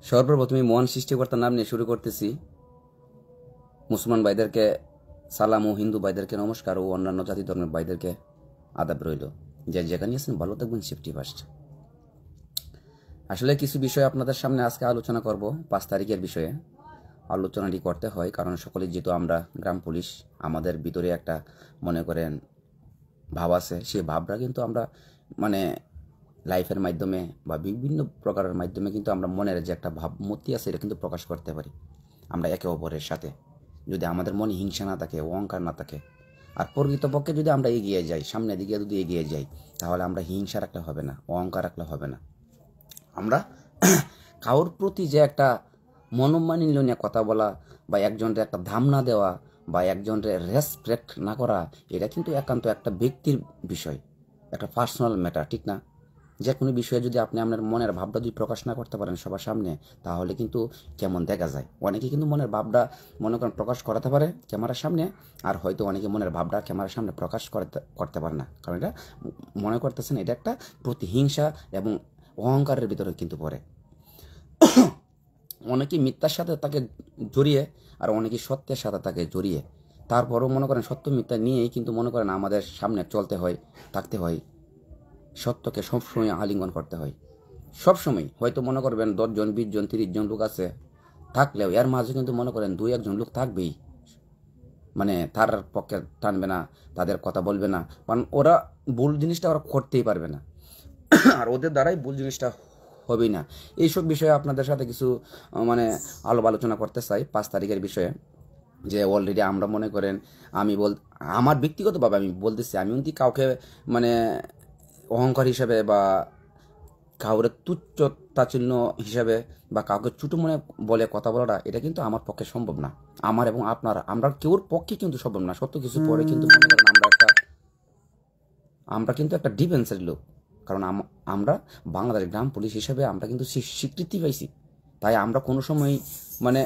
সর্বপ্রথমে মহান সৃষ্টিকর্তার নাম নিয়ে শুরু করতেছি। মুসলমান ভাইদেরকে সালাম ও হিন্দু ভাইদেরকে নমস্কার ও অন্যান্য জাতি ধর্মের ভাইদেরকে আদাব রইল। যে যেখানে আছেন ভালো থাকবেন, সেফটি ফার্স্ট। আসলে কিছু বিষয় আপনাদের সামনে আজকে আলোচনা করব। 5 তারিখের বিষয়ে আলোচনাটি করতে হয় কারণ সকলে যেহেতু আমরা গ্রাম পুলিশ, আমাদের ভিতরে একটা মনে করেন ভাব আছে। সেই ভাবটা কিন্তু আমরা মানে লাইফের মাধ্যমে বা বিভিন্ন প্রকারের মাধ্যমে কিন্তু আমরা মনের যে একটা ভাবমূর্তি আছে এটা কিন্তু প্রকাশ করতে পারি আমরা একে অপরের সাথে। যদি আমাদের মনে হিংসা না থাকে, অহংকার না থাকে, আর প্রকৃতপক্ষে যদি আমরা এগিয়ে যাই, সামনের দিকে যদি এগিয়ে যাই, তাহলে আমরা হিংসা রাখলে হবে না, অহংকার রাখলে হবে না। আমরা কারোর প্রতি যে একটা মনোমালিন্য নিয়ে কথা বলা বা একজনের একটা দাম না দেওয়া বা একজনের রেসপেক্ট না করা, এটা কিন্তু একান্ত একটা ব্যক্তির বিষয়, একটা পার্সোনাল ম্যাটার, ঠিক না? যে কোনো বিষয়ে যদি আপনি আপনার মনের ভাবটা যদি প্রকাশ না করতে পারেন সবার সামনে, তাহলে কিন্তু কেমন দেখা যায়। অনেকে কিন্তু মনের ভাবটা মনে করেন প্রকাশ করাতে পারে ক্যামেরার সামনে, আর হয়তো অনেকে মনের ভাবটা ক্যামেরার সামনে প্রকাশ করতে পারে না, কারণ এটা মনে করতেছেন এটা একটা প্রতিহিংসা এবং অহংকারের ভিতরে কিন্তু পড়ে। অনেকে মিথ্যার সাথে তাকে জড়িয়ে, আর অনেকে সত্যের সাথে তাকে জড়িয়ে। তারপরও মনে করেন সত্য মিথ্যা নিয়েই কিন্তু মনে করেন আমাদের সামনে চলতে হয়, থাকতে হয়। সত্যকে সবসময় আলিঙ্গন করতে হয় সবসময়। হয়তো মনে করবেন 10 জন 20 জন 30 জন লোক আছে, থাকলেও এর মাঝে কিন্তু মনে করেন 2-1 জন লোক থাকবেই, মানে তার পক্ষে টানবে না, তাদের কথা বলবে না, কারণ ওরা ভুল জিনিসটা ওরা করতেই পারবে না, আর ওদের দ্বারাই ভুল জিনিসটা হবেই না। এইসব বিষয়ে আপনাদের সাথে কিছু মানে আলোচনা করতে চাই 5 তারিখের বিষয়ে। যে অলরেডি আমরা মনে করেন আমার ব্যক্তিগতভাবে আমি বলতেছি, আমি কিন্তু কাউকে মানে অহংকার হিসেবে বা কাউরে তুচ্ছ তাচ্ছিল্য হিসাবে বা কাউকে ছোটো মনে বলে কথা বলাটা, এটা কিন্তু আমার পক্ষে সম্ভব না। আমার এবং আমরা কেউর পক্ষে কিন্তু সম্ভব না। সত্য কিছু পরে কিন্তু মনে করেন আমরা কিন্তু একটা ডিফেন্সের লোক, কারণ আমরা বাংলাদেশ গ্রাম পুলিশ হিসেবে আমরা কিন্তু স্বীকৃতি পাইছি। তাই আমরা কোনো সময় মানে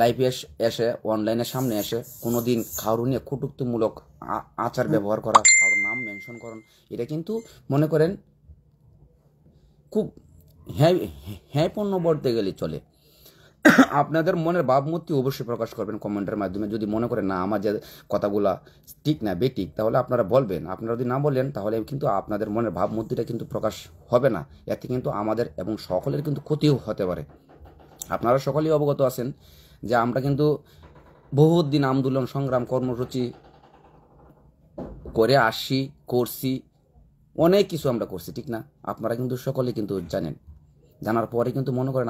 লাইভে এসে অনলাইনের সামনে এসে কোনো দিন কারো নিয়ে কটূক্তিমূলক আচার ব্যবহার করা, কারোর নাম মেনশন করেন, এটা কিন্তু মনে করেন খুব হ্যাঁপন্য বলতে গেলে চলে। আপনাদের মনের ভাবমূর্তি অবশ্যই প্রকাশ করবেন কমেন্টের মাধ্যমে। যদি মনে করেন না আমার যে কথাগুলা ঠিক না বেঠিক, তাহলে আপনারা বলবেন। আপনারা যদি না বলেন তাহলে কিন্তু আপনাদের মনের ভাবমূর্তিটা কিন্তু প্রকাশ হবে না। এতে কিন্তু আমাদের এবং সকলের কিন্তু ক্ষতিও হতে পারে। আপনারা সকলেই অবগত আছেন যে আমরা কিন্তু বহুত দিন আন্দোলন সংগ্রাম কর্মসূচি করে করছি, অনেক কিছু আমরা করছি, ঠিক না? আপনারা কিন্তু সকলেই কিন্তু জানেন। জানার পরে কিন্তু মনে করেন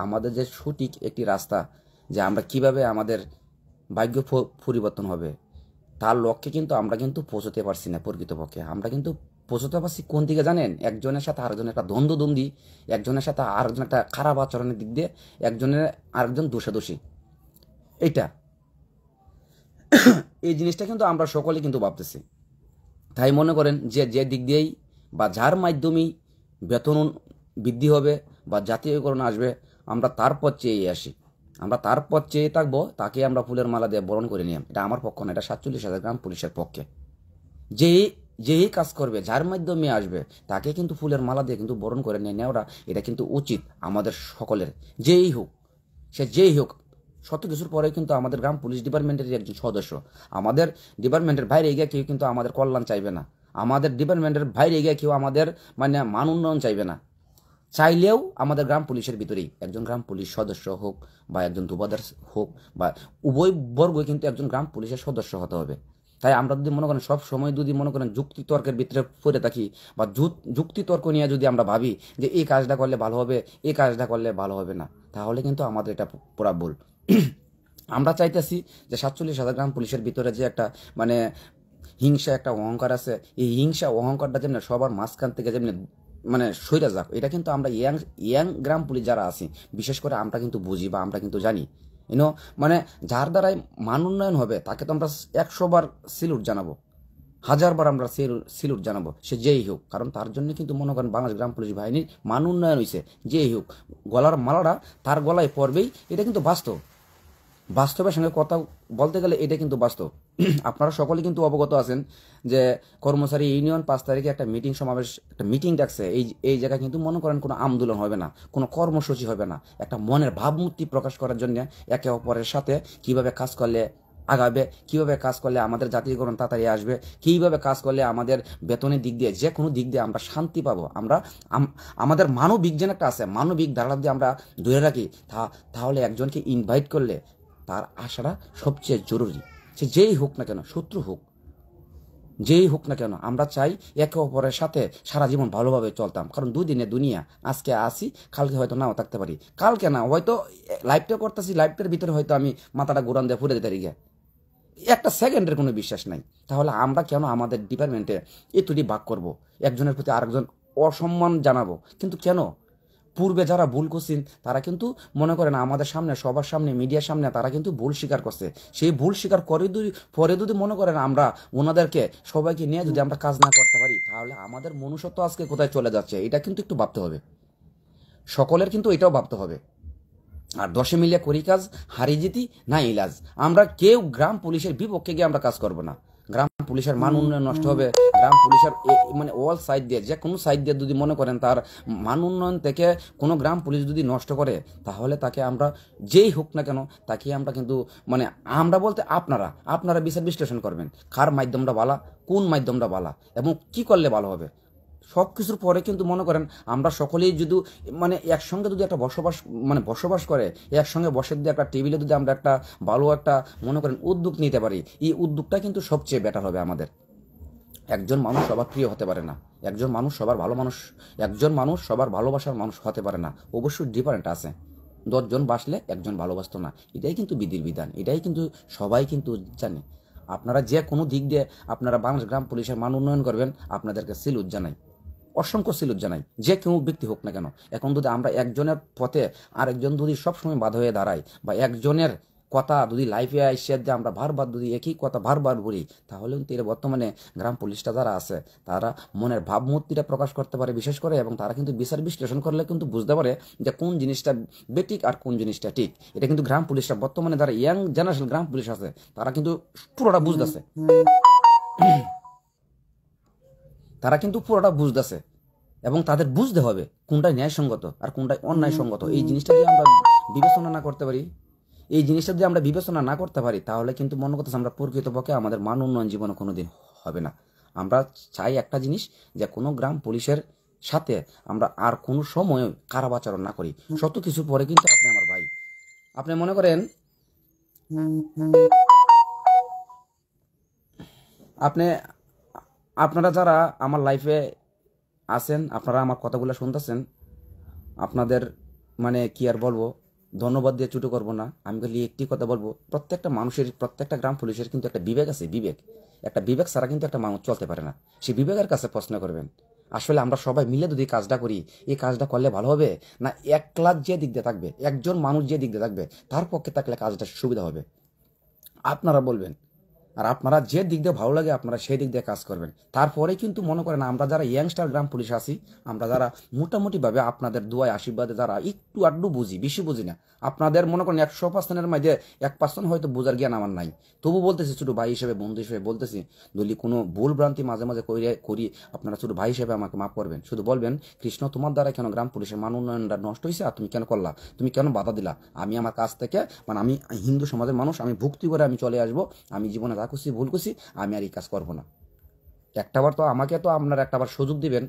আমাদের যে সঠিক একটি রাস্তা, যে আমরা কিভাবে আমাদের ভাগ্য পরিবর্তন হবে, তার লক্ষ্যে কিন্তু আমরা কিন্তু পৌঁছতে পারছি না। প্রকৃতপক্ষে আমরা কিন্তু পৌঁছতে পারছি কোন দিকে জানেন? একজনের সাথে আরেকজনের একটা দ্বন্দ্বদ্বন্দ্বী, একজনের সাথে আরেকজন একটা খারাপ আচরণের দিক দিয়ে, একজনের আরেকজন দোষাদোষী। এইটা এই জিনিসটা কিন্তু আমরা সকলে কিন্তু ভাবতেছি। তাই মনে করেন যে দিক দিয়েই বা যার মাধ্যমেই বেতন বৃদ্ধি হবে বা জাতীয়করণ আসবে, আমরা তার পথ চেয়ে আসি, আমরা তার পথ চেয়ে থাকবো, তাকে আমরা ফুলের মালা দিয়ে বরণ করে নিলাম। এটা আমার পক্ষ না, এটা 47,000 গ্রাম পুলিশের পক্ষে। যেই কাজ করবে, যার মাধ্যমে আসবে, তাকে কিন্তু ফুলের মালা দিয়ে কিন্তু বরণ করে নিয়ে নেওয়াটা এটা কিন্তু উচিত আমাদের সকলের। যেই হোক, সে যেই হোক, শত কিছুর পরে কিন্তু আমাদের গ্রাম পুলিশ ডিপার্টমেন্টের একজন সদস্য। আমাদের ডিপার্টমেন্টের বাইরে এগিয়ে কেউ কিন্তু আমাদের কল্যাণ চাইবে না। আমাদের ডিপার্টমেন্টের বাইরে এগিয়ে কেউ আমাদের মানে মান উন্নয়ন চাইবে না। চাইলেও আমাদের গ্রাম পুলিশের ভিতরেই একজন গ্রাম পুলিশ সদস্য হোক বা একজন দুবাদার হোক বা উভয় বর্গ কিন্তু একজন গ্রাম পুলিশের সদস্য হতে হবে। তাই আমরা যদি মনে করেন সব সময় যদি মনে করেন যুক্তিতর্কের ভিতরে পড়ে থাকি বা যুক্তিতর্ক নিয়ে যদি আমরা ভাবি যে এই কাজটা করলে ভালো হবে, এই কাজটা করলে ভালো হবে না, তাহলে কিন্তু আমাদের এটা পুরা ভুল। আমরা চাইতেছি যে 47,000 গ্রাম পুলিশের ভিতরে যে একটা মানে হিংসা, একটা অহংকার আছে, এই হিংসা অহংকারটা যেমনি সবার মাঝখান থেকে যেমনি মানে সইরা যাক, এটা কিন্তু আমরা ইয়াং গ্রাম পুলিশ যারা আছি বিশেষ করে আমরা কিন্তু বুঝি বা আমরা কিন্তু জানি। মানে যার দ্বারাই মান উন্নয়ন হবে তাকে তো আমরা 100 বার সিলুট জানাবো, 1000 বার আমরা সিলুট জানাবো, সে যেই হোক। কারণ তার জন্য কিন্তু মনে করেন বাংলাদেশ গ্রাম পুলিশ বাহিনীর মান উন্নয়ন হয়েছে। যেই হোক, গলার মালাটা তার গলায় পড়বেই, এটা কিন্তু বাস্তব। বাস্তবের সঙ্গে কথা বলতে গেলে এটা কিন্তু বাস্তব। আপনারা সকলে কিন্তু অবগত আছেন যে কর্মচারী ইউনিয়ন 5 তারিখে একটা মিটিং ডাকছে। এই জায়গায় কিন্তু মনে করেন কোনো আন্দোলন হবে না, কোনো কর্মসূচি হবে না, একটা মনের ভাবমূর্তি প্রকাশ করার জন্য একে অপরের সাথে কিভাবে কাজ করলে আগাবে, কিভাবে কাজ করলে আমাদের জাতীয়করণ তাড়াতাড়ি আসবে, কিভাবে কাজ করলে আমাদের বেতনের দিক দিয়ে যে কোনো দিক দিয়ে আমরা শান্তি পাবো, আমরা আমাদের মানবিক যেন একটা আছে, মানবিক ধারণা দিয়ে আমরা ধরে রাখি, তাহলে একজনকে ইনভাইট করলে তার আসাটা সবচেয়ে জরুরি। সে যেই হোক না কেন, শত্রু হোক, যেই হোক না কেন, আমরা চাই একে অপরের সাথে সারা জীবন ভালোভাবে চলতাম। কারণ দুদিনে দুনিয়া, আজকে আসি, কালকে হয়তো নাও থাকতে পারি, কালকে না হয়তো লাইভটা করতেছি, লাইভটার ভিতরে হয়তো আমি মাথাটা ঘুরান দিয়ে ফুরে দিতে পারি, একটা সেকেন্ডের কোনো বিশ্বাস নাই। তাহলে আমরা কেন আমাদের ডিপার্টমেন্টে এতটি ভাগ করব, একজনের প্রতি আরেকজন অসম্মান জানাবো? কিন্তু কেন? পূর্বে যারা ভুল করছেন তারা কিন্তু মনে করেন আমাদের সামনে, সবার সামনে, মিডিয়ার সামনে তারা কিন্তু ভুল স্বীকার করছে। সেই ভুল স্বীকার করে পরে যদি মনে করেন আমরা ওনাদেরকে সবাইকে নিয়ে যদি আমরা কাজ না করতে পারি, তাহলে আমাদের মনুষ্যত্ব আজকে কোথায় চলে যাচ্ছে, এটা কিন্তু একটু ভাবতে হবে। সকলের কিন্তু এটাও ভাবতে হবে। আর 10 মিলিয়ে করি কাজ, হারি জিতি না ইলাজ। আমরা কেউ গ্রাম পুলিশের বিপক্ষে গিয়ে আমরা কাজ করব না। গ্রাম পুলিশের মান উন্নয়ন নষ্ট হবে। গ্রাম পুলিশের মানে অল সাইড দিয়ে, যে কোনো সাইড দিয়ে যদি মনে করেন তার মান উন্নয়ন থেকে কোনো গ্রাম পুলিশ যদি নষ্ট করে, তাহলে তাকে আমরা যেই হোক না কেন তাকে আমরা কিন্তু মানে আমরা বলতে আপনারা বিচার বিশ্লেষণ করবেন কার মাধ্যমটা বালা, কোন মাধ্যমটা বালা এবং কি করলে ভালো হবে। সব কিছুর পরে কিন্তু মনে করেন আমরা সকলেই যদি মানে একসঙ্গে যদি একটা বসবাস করে, একসঙ্গে বসে যদি একটা টেবিলে যদি আমরা একটা ভালো একটা মনে করেন উদ্যোগ নিতে পারি, এই উদ্যোগটা কিন্তু সবচেয়ে বেটার হবে আমাদের। একজন মানুষ সবার প্রিয় হতে পারে না, একজন মানুষ সবার ভালোবাসার মানুষ হতে পারে না, অবশ্যই ডিফারেন্ট আছে। 10 জন বাসলে একজন ভালোবাসতো না, এটাই কিন্তু বিধির বিধান, এটাই কিন্তু সবাই কিন্তু জানে। আপনারা যে কোনো দিক দিয়ে আপনারা বাংলাদেশ গ্রাম পুলিশের মান উন্নয়ন করবেন, আপনাদেরকে সিলুট জানাই, অসংখ্য সিলুট জানাই, যে কেউ ব্যক্তি হোক না কেন। এখন যদি আমরা একজনের পথে আরেকজন যদি সবসময় বাধা হয়ে দাঁড়াই, বা একজনের কথা যদি লাইফে এসে দিয়ে আমরা বারবার যদি একই কথা বারবার বলি, তাহলে কিন্তু এর বর্তমানে গ্রাম পুলিশটা যারা আছে তারা মনের ভাবমূর্তিটা প্রকাশ করতে পারে বিশেষ করে, এবং তারা কিন্তু বিচার বিশ্লেষণ করলে কিন্তু বুঝতে পারে যে কোন জিনিসটা বেঠিক আর কোন জিনিসটা ঠিক। এটা কিন্তু গ্রাম পুলিশরা বর্তমানে যারা ইয়াং জেনারেশন গ্রাম পুলিশ আছে তারা কিন্তু পুরোটা বুঝতেছে, এবং তাদের বুঝতে হবে কোনটা ন্যায়সঙ্গত আর কোনটা অন্যায়সঙ্গত। এই জিনিসটা যদি আমরা বিবেচনা না করতে পারি, তাহলে কিন্তু মনে করতেছে আমরা প্রকৃতপক্ষে আমাদের মান উন্নয়ন জীবনে কোনোদিন হবে না। আমরা চাই একটা জিনিস, যে কোনো গ্রাম পুলিশের সাথে আমরা আর কোনো সময় খারাপ আচরণ না করি। শত কিছু পরে কিন্তু আপনি আমার ভাই, আপনি মনে করেন আপনারা যারা আমার লাইফে আছেন, আপনারা আমার কথাগুলো শুনতেছেন, আপনাদের মানে কি আর বলবো, ধন্যবাদ দিয়ে ছুটো করবো না। আমি খালি একটি কথা বলবো, প্রত্যেকটা মানুষের, প্রত্যেকটা গ্রাম পুলিশের কিন্তু একটা বিবেক আছে। একটা বিবেক ছাড়া কিন্তু একটা মানুষ চলতে পারে না। সেই বিবেকের কাছে প্রশ্ন করবেন, আসলে আমরা সবাই মিলে যদি কাজটা করি, এই কাজটা করলে ভালো হবে না একলা যে দিক দিয়ে থাকবে, একজন মানুষ যে দিক দিয়ে থাকবে তার পক্ষে থাকলে কাজটা সুবিধা হবে? আপনারা বলবেন। আর আপনারা যে দিক দিয়ে ভালো লাগে আপনারা সেই দিক দিয়ে কাজ করবেন। তারপরে কিন্তু মনে করেন আমরা যারা ইয়াংস্টার গ্রাম পুলিশ আছি, আমরা যারা মোটামুটিভাবে আপনাদের দোয়ায় আশীর্বাদে যারা একটু আড্ডু বুঝি, বেশি বুঝি না, আপনাদের মনে করেন 100%-এর মধ্যে 1% হয়তো বোঝার জ্ঞান আমার নাই, তবু বলতেছি ছোট ভাই হিসেবে, বন্ধু হিসেবে বলতেছি, যদি কোনো ভুল ভ্রান্তি মাঝে মাঝে করি, আপনারা ছোট ভাই হিসেবে আমাকে মাফ করবেন। শুধু বলবেন, কৃষ্ণ তোমার দ্বারা কেন গ্রাম পুলিশের মান উন্নয়নটা নষ্ট হয়েছে, আর তুমি কেন করলা, তুমি কেন বাধা দিলা? আমি আমার কাছ থেকে মানে আমি হিন্দু সমাজের মানুষ, আমি ভক্তি করে আমি চলে আসবো, আমি জীবনে যা করছি ভুল করছি, আমি আর এই কাজ করবো না। একটাবার তো আমাকে তো আপনারা একটাবার সুযোগ দিবেন।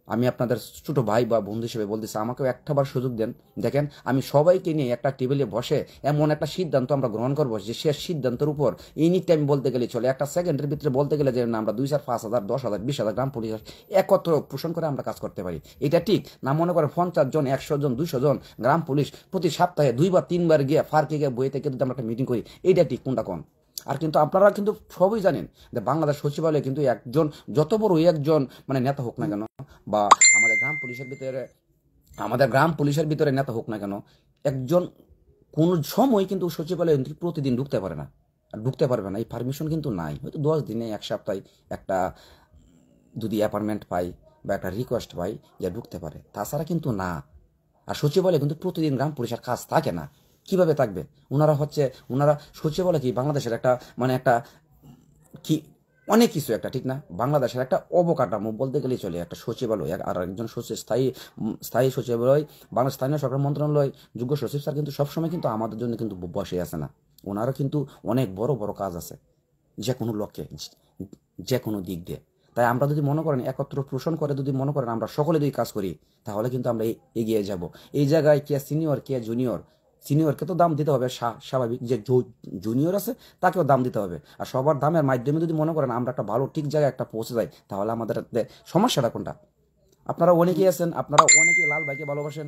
আমি আপনাদের ছোট ভাই বা বন্ধু হিসেবে বলতেছি, আমাকেও একটাবার সুযোগ দেন। দেখেন আমি সবাইকে নিয়ে একটা টেবিলে বসে এমন একটা সিদ্ধান্ত আমরা গ্রহণ করবো, যে সে সিদ্ধান্তের উপর এনি টাইম বলতে গেলে চলে, একটা সেকেন্ডের ভিতরে বলতে গেলে যে না আমরা 2,000, 5,000, 10,000, 20,000 গ্রাম পুলিশ একত্র পোষণ করে আমরা কাজ করতে পারি। এটা ঠিক না? মনে করেন 50 জন, 100 জন, 200 জন গ্রাম পুলিশ প্রতি সপ্তাহে 2 বা 3 বার গিয়ে ফার্কে গিয়ে বইয়ে থেকে যদি আমরা একটা মিটিং করি, এইটা ঠিক কোনটা কোন? আর কিন্তু আপনারা কিন্তু সবই জানেন যে বাংলাদেশ সচিবালয়ে কিন্তু একজন, যত বড় একজন মানে নেতা হোক না কেন, বা আমাদের গ্রাম পুলিশের ভিতরে নেতা হোক না কেন, একজন কোন সময় কিন্তু সচিবালয়ে প্রতিদিন ঢুকতে পারে না, আর ঢুকতে পারবে না, এই পারমিশন কিন্তু নাই। হয়তো 10 দিনে, 1 সপ্তাহে একটা যদি অ্যাপার্টমেন্ট পাই বা একটা রিকোয়েস্ট পাই যে ঢুকতে পারে, তাছাড়া কিন্তু না। আর সচিবালয়ে কিন্তু প্রতিদিন গ্রাম পুলিশের কাজ থাকে না। কিভাবে থাকবে? ওনারা সচিবালয় কি বাংলাদেশের একটা মানে একটা কি অনেক কিছু একটা, ঠিক না? বাংলাদেশের একটা অবকাঠামো বলতে গেলেই চলে, একটা সচিবালয় আর একজন সচিব স্থায়ী সচিবালয়, বাংলাদেশ স্থানীয় সরকার মন্ত্রণালয় যোগ্য সচিব স্যার কিন্তু সবসময় কিন্তু আমাদের জন্য কিন্তু বসে আছে না। ওনারও কিন্তু অনেক বড় বড় কাজ আছে যে কোনো লক্ষ্যে, যে কোনো দিক দিয়ে। তাই আমরা যদি মনে করেন একত্র পোষণ করে যদি মনে করেন আমরা সকলে যদি কাজ করি, তাহলে কিন্তু আমরা এগিয়ে যাব। এই জায়গায় কে সিনিয়র কে জুনিয়র, সিনিয়রকে তো দাম দিতে হবে, স্বাভাবিক। যে জুনিয়র আছে তাকেও দাম দিতে হবে। আর সবার দামের মাধ্যমে যদি মনে করেন আমরা একটা ভালো ঠিক জায়গায় একটা পৌঁছে যাই, তাহলে আমাদের সমস্যাটা কোনটা? আপনারা অনেকেই আছেন, আপনারা অনেকেই লাল ভাইকে ভালোবাসেন,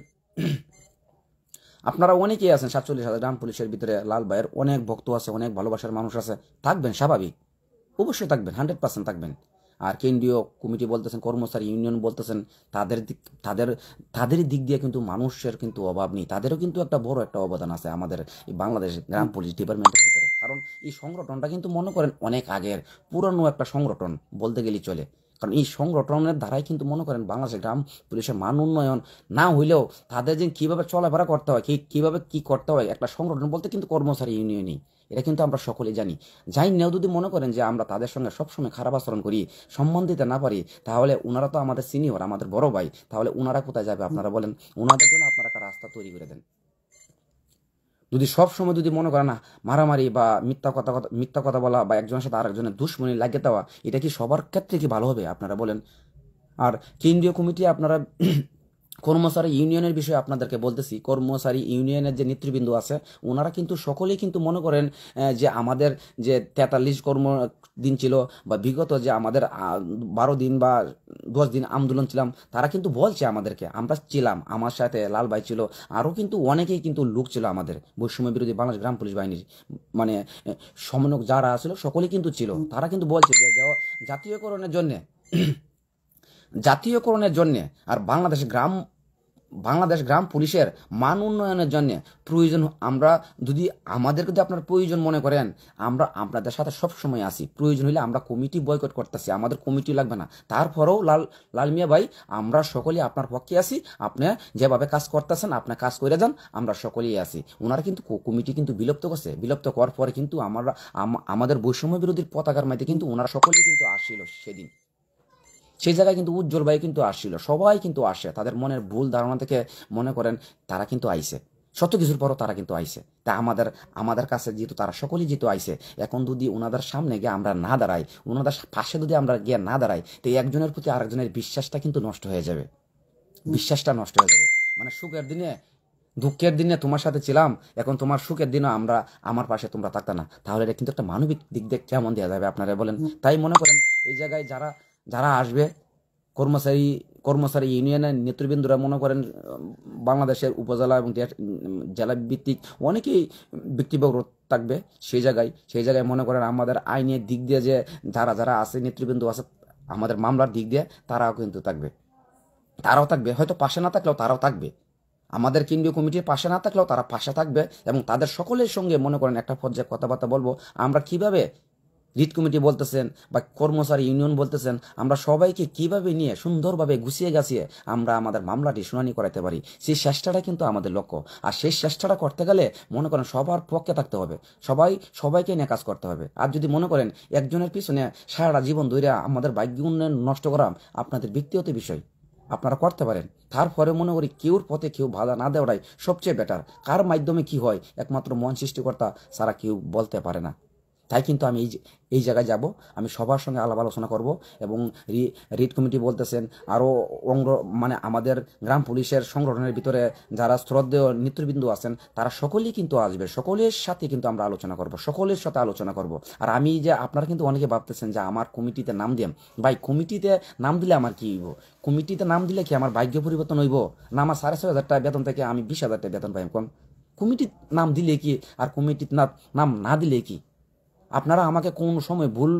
আপনারা অনেকেই আছেন 47,000 গ্রাম পুলিশের ভিতরে লাল ভাইয়ের অনেক ভক্ত আছে, অনেক ভালোবাসার মানুষ আছে, থাকবেন স্বাভাবিক, অবশ্যই থাকবেন, 100% থাকবেন। আর কেন্দ্রীয় কমিটি বলতেছেন, কর্মচারী ইউনিয়ন বলতেছেন, তাদের দিক দিয়ে কিন্তু মানুষের কিন্তু অভাব নেই, তাদেরও কিন্তু একটা বড় একটা অবদান আছে আমাদের এই বাংলাদেশ গ্রাম পুলিশ ডিপার্টমেন্টের ভিতরে। কারণ এই সংগঠনটা কিন্তু মনে করেন অনেক আগের পুরনো একটা সংগঠন বলতে গেলেই চলে। কারণ এই সংগঠনের দ্বারাই কিন্তু মনে করেন বাংলাদেশের গ্রাম পুলিশের মান উন্নয়ন না হইলেও তাদের যে কীভাবে চলাফেরা করতে হয়, কীভাবে কী করতে হয়, একটা সংগঠন বলতে কিন্তু কর্মচারী ইউনিয়নই। এটা কিন্তু আমরা সকলেই জানি। যাই নেও যদি মনে করেন যে আমরা তাদের সঙ্গে সবসময় খারাপ আচরণ করি, সম্মান দিতে না পারি, তাহলে ওনারা তো আমাদের সিনিয়র, আমাদের বড় ভাই, তাহলে ওনারা কোথায় যাবে আপনারা বলেন? ওনাদের জন্য আপনারা একটা রাস্তা তৈরি করে দেন। যদি সব সময় যদি মনে করেন না মারামারি বা মিথ্যা কথা বলা বা একজনের সাথে আরেকজনের দুশ্মনী লাগিয়ে দেওয়া, এটা কি সবার ক্ষেত্রে কি ভালো হবে আপনারা বলেন? আর কেন্দ্রীয় কমিটি আপনারা কর্মচারী ইউনিয়নের বিষয়ে আপনাদেরকে বলতেছি, কর্মচারী ইউনিয়নের যে নেতৃবৃন্দ আছে ওনারা কিন্তু সকলেই কিন্তু মনে করেন যে আমাদের যে 43 দিন ছিল বা বিগত যে আমাদের 12 দিন বা 10 দিন আন্দোলন ছিলাম, তারা কিন্তু বলছে আমাদেরকে, আমরা ছিলাম, আমার সাথে লাল ভাই ছিল, আরও কিন্তু অনেকেই কিন্তু লোক ছিল আমাদের বৈষম্য বিরোধী বাংলাদেশ গ্রাম পুলিশ বাহিনীর মানে সমন্বয়ক যারা ছিল সকলেই কিন্তু ছিল। তারা কিন্তু বলছে যে জাতীয়করণের জন্য আর বাংলাদেশ গ্রাম পুলিশের মান উন্নয়নের জন্য প্রয়োজন, আমাদের যদি আপনার প্রয়োজন মনে করেন, আমরা আপনাদের সাথে সবসময় আসি, প্রয়োজন হলে আমরা কমিটি বয়কট করতেছি, আমাদের কমিটি লাগবে না, তারপরেও লাল মিয়া ভাই আমরা সকলেই আপনার পক্ষে আসি, আপনি যেভাবে কাজ করতেছেন আপনি কাজ করে যান, আমরা সকলেই আসি। ওনারা কিন্তু কমিটি কিন্তু বিলুপ্ত করছে, বিলুপ্ত করার পরে কিন্তু আমাদের বৈষম্য বিরোধীর পতাকার মধ্যে কিন্তু ওনারা সকলেই কিন্তু আসছিল সেদিন, সেই জায়গায় কিন্তু উজ্জ্বল ভাই কিন্তু আসছিল, সবাই কিন্তু আসে, তাদের মনের ভুল ধারণা থেকে মনে করেন তারা কিন্তু আইছে, শত কিছুর পরও তারা কিন্তু আইছে। তা আমাদের কাছে যেহেতু তারা সকলেই যেহেতু আইছে, এখন যদি ওনাদের সামনে গিয়ে আমরা না দাঁড়াই, ওনাদের পাশে যদি আমরা গিয়ে না দাঁড়াই, তো একজনের প্রতি আরেকজনের বিশ্বাসটা কিন্তু নষ্ট হয়ে যাবে, বিশ্বাসটা নষ্ট হয়ে যাবে। মানে সুখের দিনে দুঃখের দিনে তোমার সাথে ছিলাম, এখন তোমার সুখের দিনে আমার পাশে তোমরা থাকতে না, তাহলে এটা কিন্তু একটা মানবিক দিক দিয়ে কেমন দেওয়া যাবে আপনারা বলেন? তাই মনে করেন এই জায়গায় যারা আসবে, কর্মচারী ইউনিয়নের নেতৃবৃন্দরা মনে করেন বাংলাদেশের উপজেলা এবং জেলা ভিত্তিক অনেকেই ব্যক্তিবর্গ থাকবে সেই জায়গায় মনে করেন আমাদের আইনের দিক দিয়ে যে যারা আছে নেতৃবৃন্দ আছে, আমাদের মামলার দিক দিয়ে তারাও কিন্তু তারাও থাকবে, হয়তো পাশে না থাকলেও তারাও থাকবে, আমাদের কেন্দ্রীয় কমিটির পাশে না থাকলেও তারা পাশে থাকবে, এবং তাদের সকলের সঙ্গে মনে করেন একটা পর্যায়ে কথাবার্তা বলবো আমরা কিভাবে, রিট কমিটি বলতেছেন বা কর্মচারী ইউনিয়ন বলতেছেন, আমরা সবাইকে কিভাবে নিয়ে সুন্দরভাবে গুছিয়ে গাছিয়ে আমরা আমাদের মামলাটি শুনানি করাতে পারি, সেই চেষ্টাটা কিন্তু আমাদের লক্ষ্য। আর সেই চেষ্টাটা করতে গেলে মনে করেন সবার পক্ষে থাকতে হবে, সবাইকে নিয়ে কাজ করতে হবে। আর যদি মনে করেন একজনের পিছনে সারাটা জীবন ধরে আমাদের ভাগ্য উন্নয়ন নষ্ট করা আপনাদের ব্যক্তিগত বিষয়, আপনারা করতে পারেন, তারপরে মনে করি কেউর পথে কেউ বাধা না দেওয়াটাই সবচেয়ে বেটার। কার মাধ্যমে কি হয় একমাত্র মন সৃষ্টিকর্তা ছাড়া কেউ বলতে পারে না। তাই কিন্তু আমি এই জায়গায় যাব, আমি সবার সঙ্গে আলাপ আলোচনা করব, এবং রিট কমিটি বলতেছেন আরও মানে আমাদের গ্রাম পুলিশের সংগঠনের ভিতরে যারা শ্রদ্ধেয় নেতৃবৃন্দ আছেন তারা সকলেই কিন্তু আসবে, সকলের সাথে কিন্তু আমরা আলোচনা করব, সকলের সাথে আলোচনা করব। আর আমি যে আপনারা কিন্তু অনেকে ভাবতেছেন যে আমার কমিটিতে নাম দিন, ভাই কমিটিতে নাম দিলে আমার কি হইব? কমিটিতে নাম দিলে কি আমার ভাগ্য পরিবর্তন হইব? না আমার 6,500 টাকা বেতন থেকে আমি 20,000 টাকা বেতন পাই? কম কমিটির নাম দিলে কি আর কমিটির নাম না দিলে কি? আপনারা আমাকে কোন সময় ভুল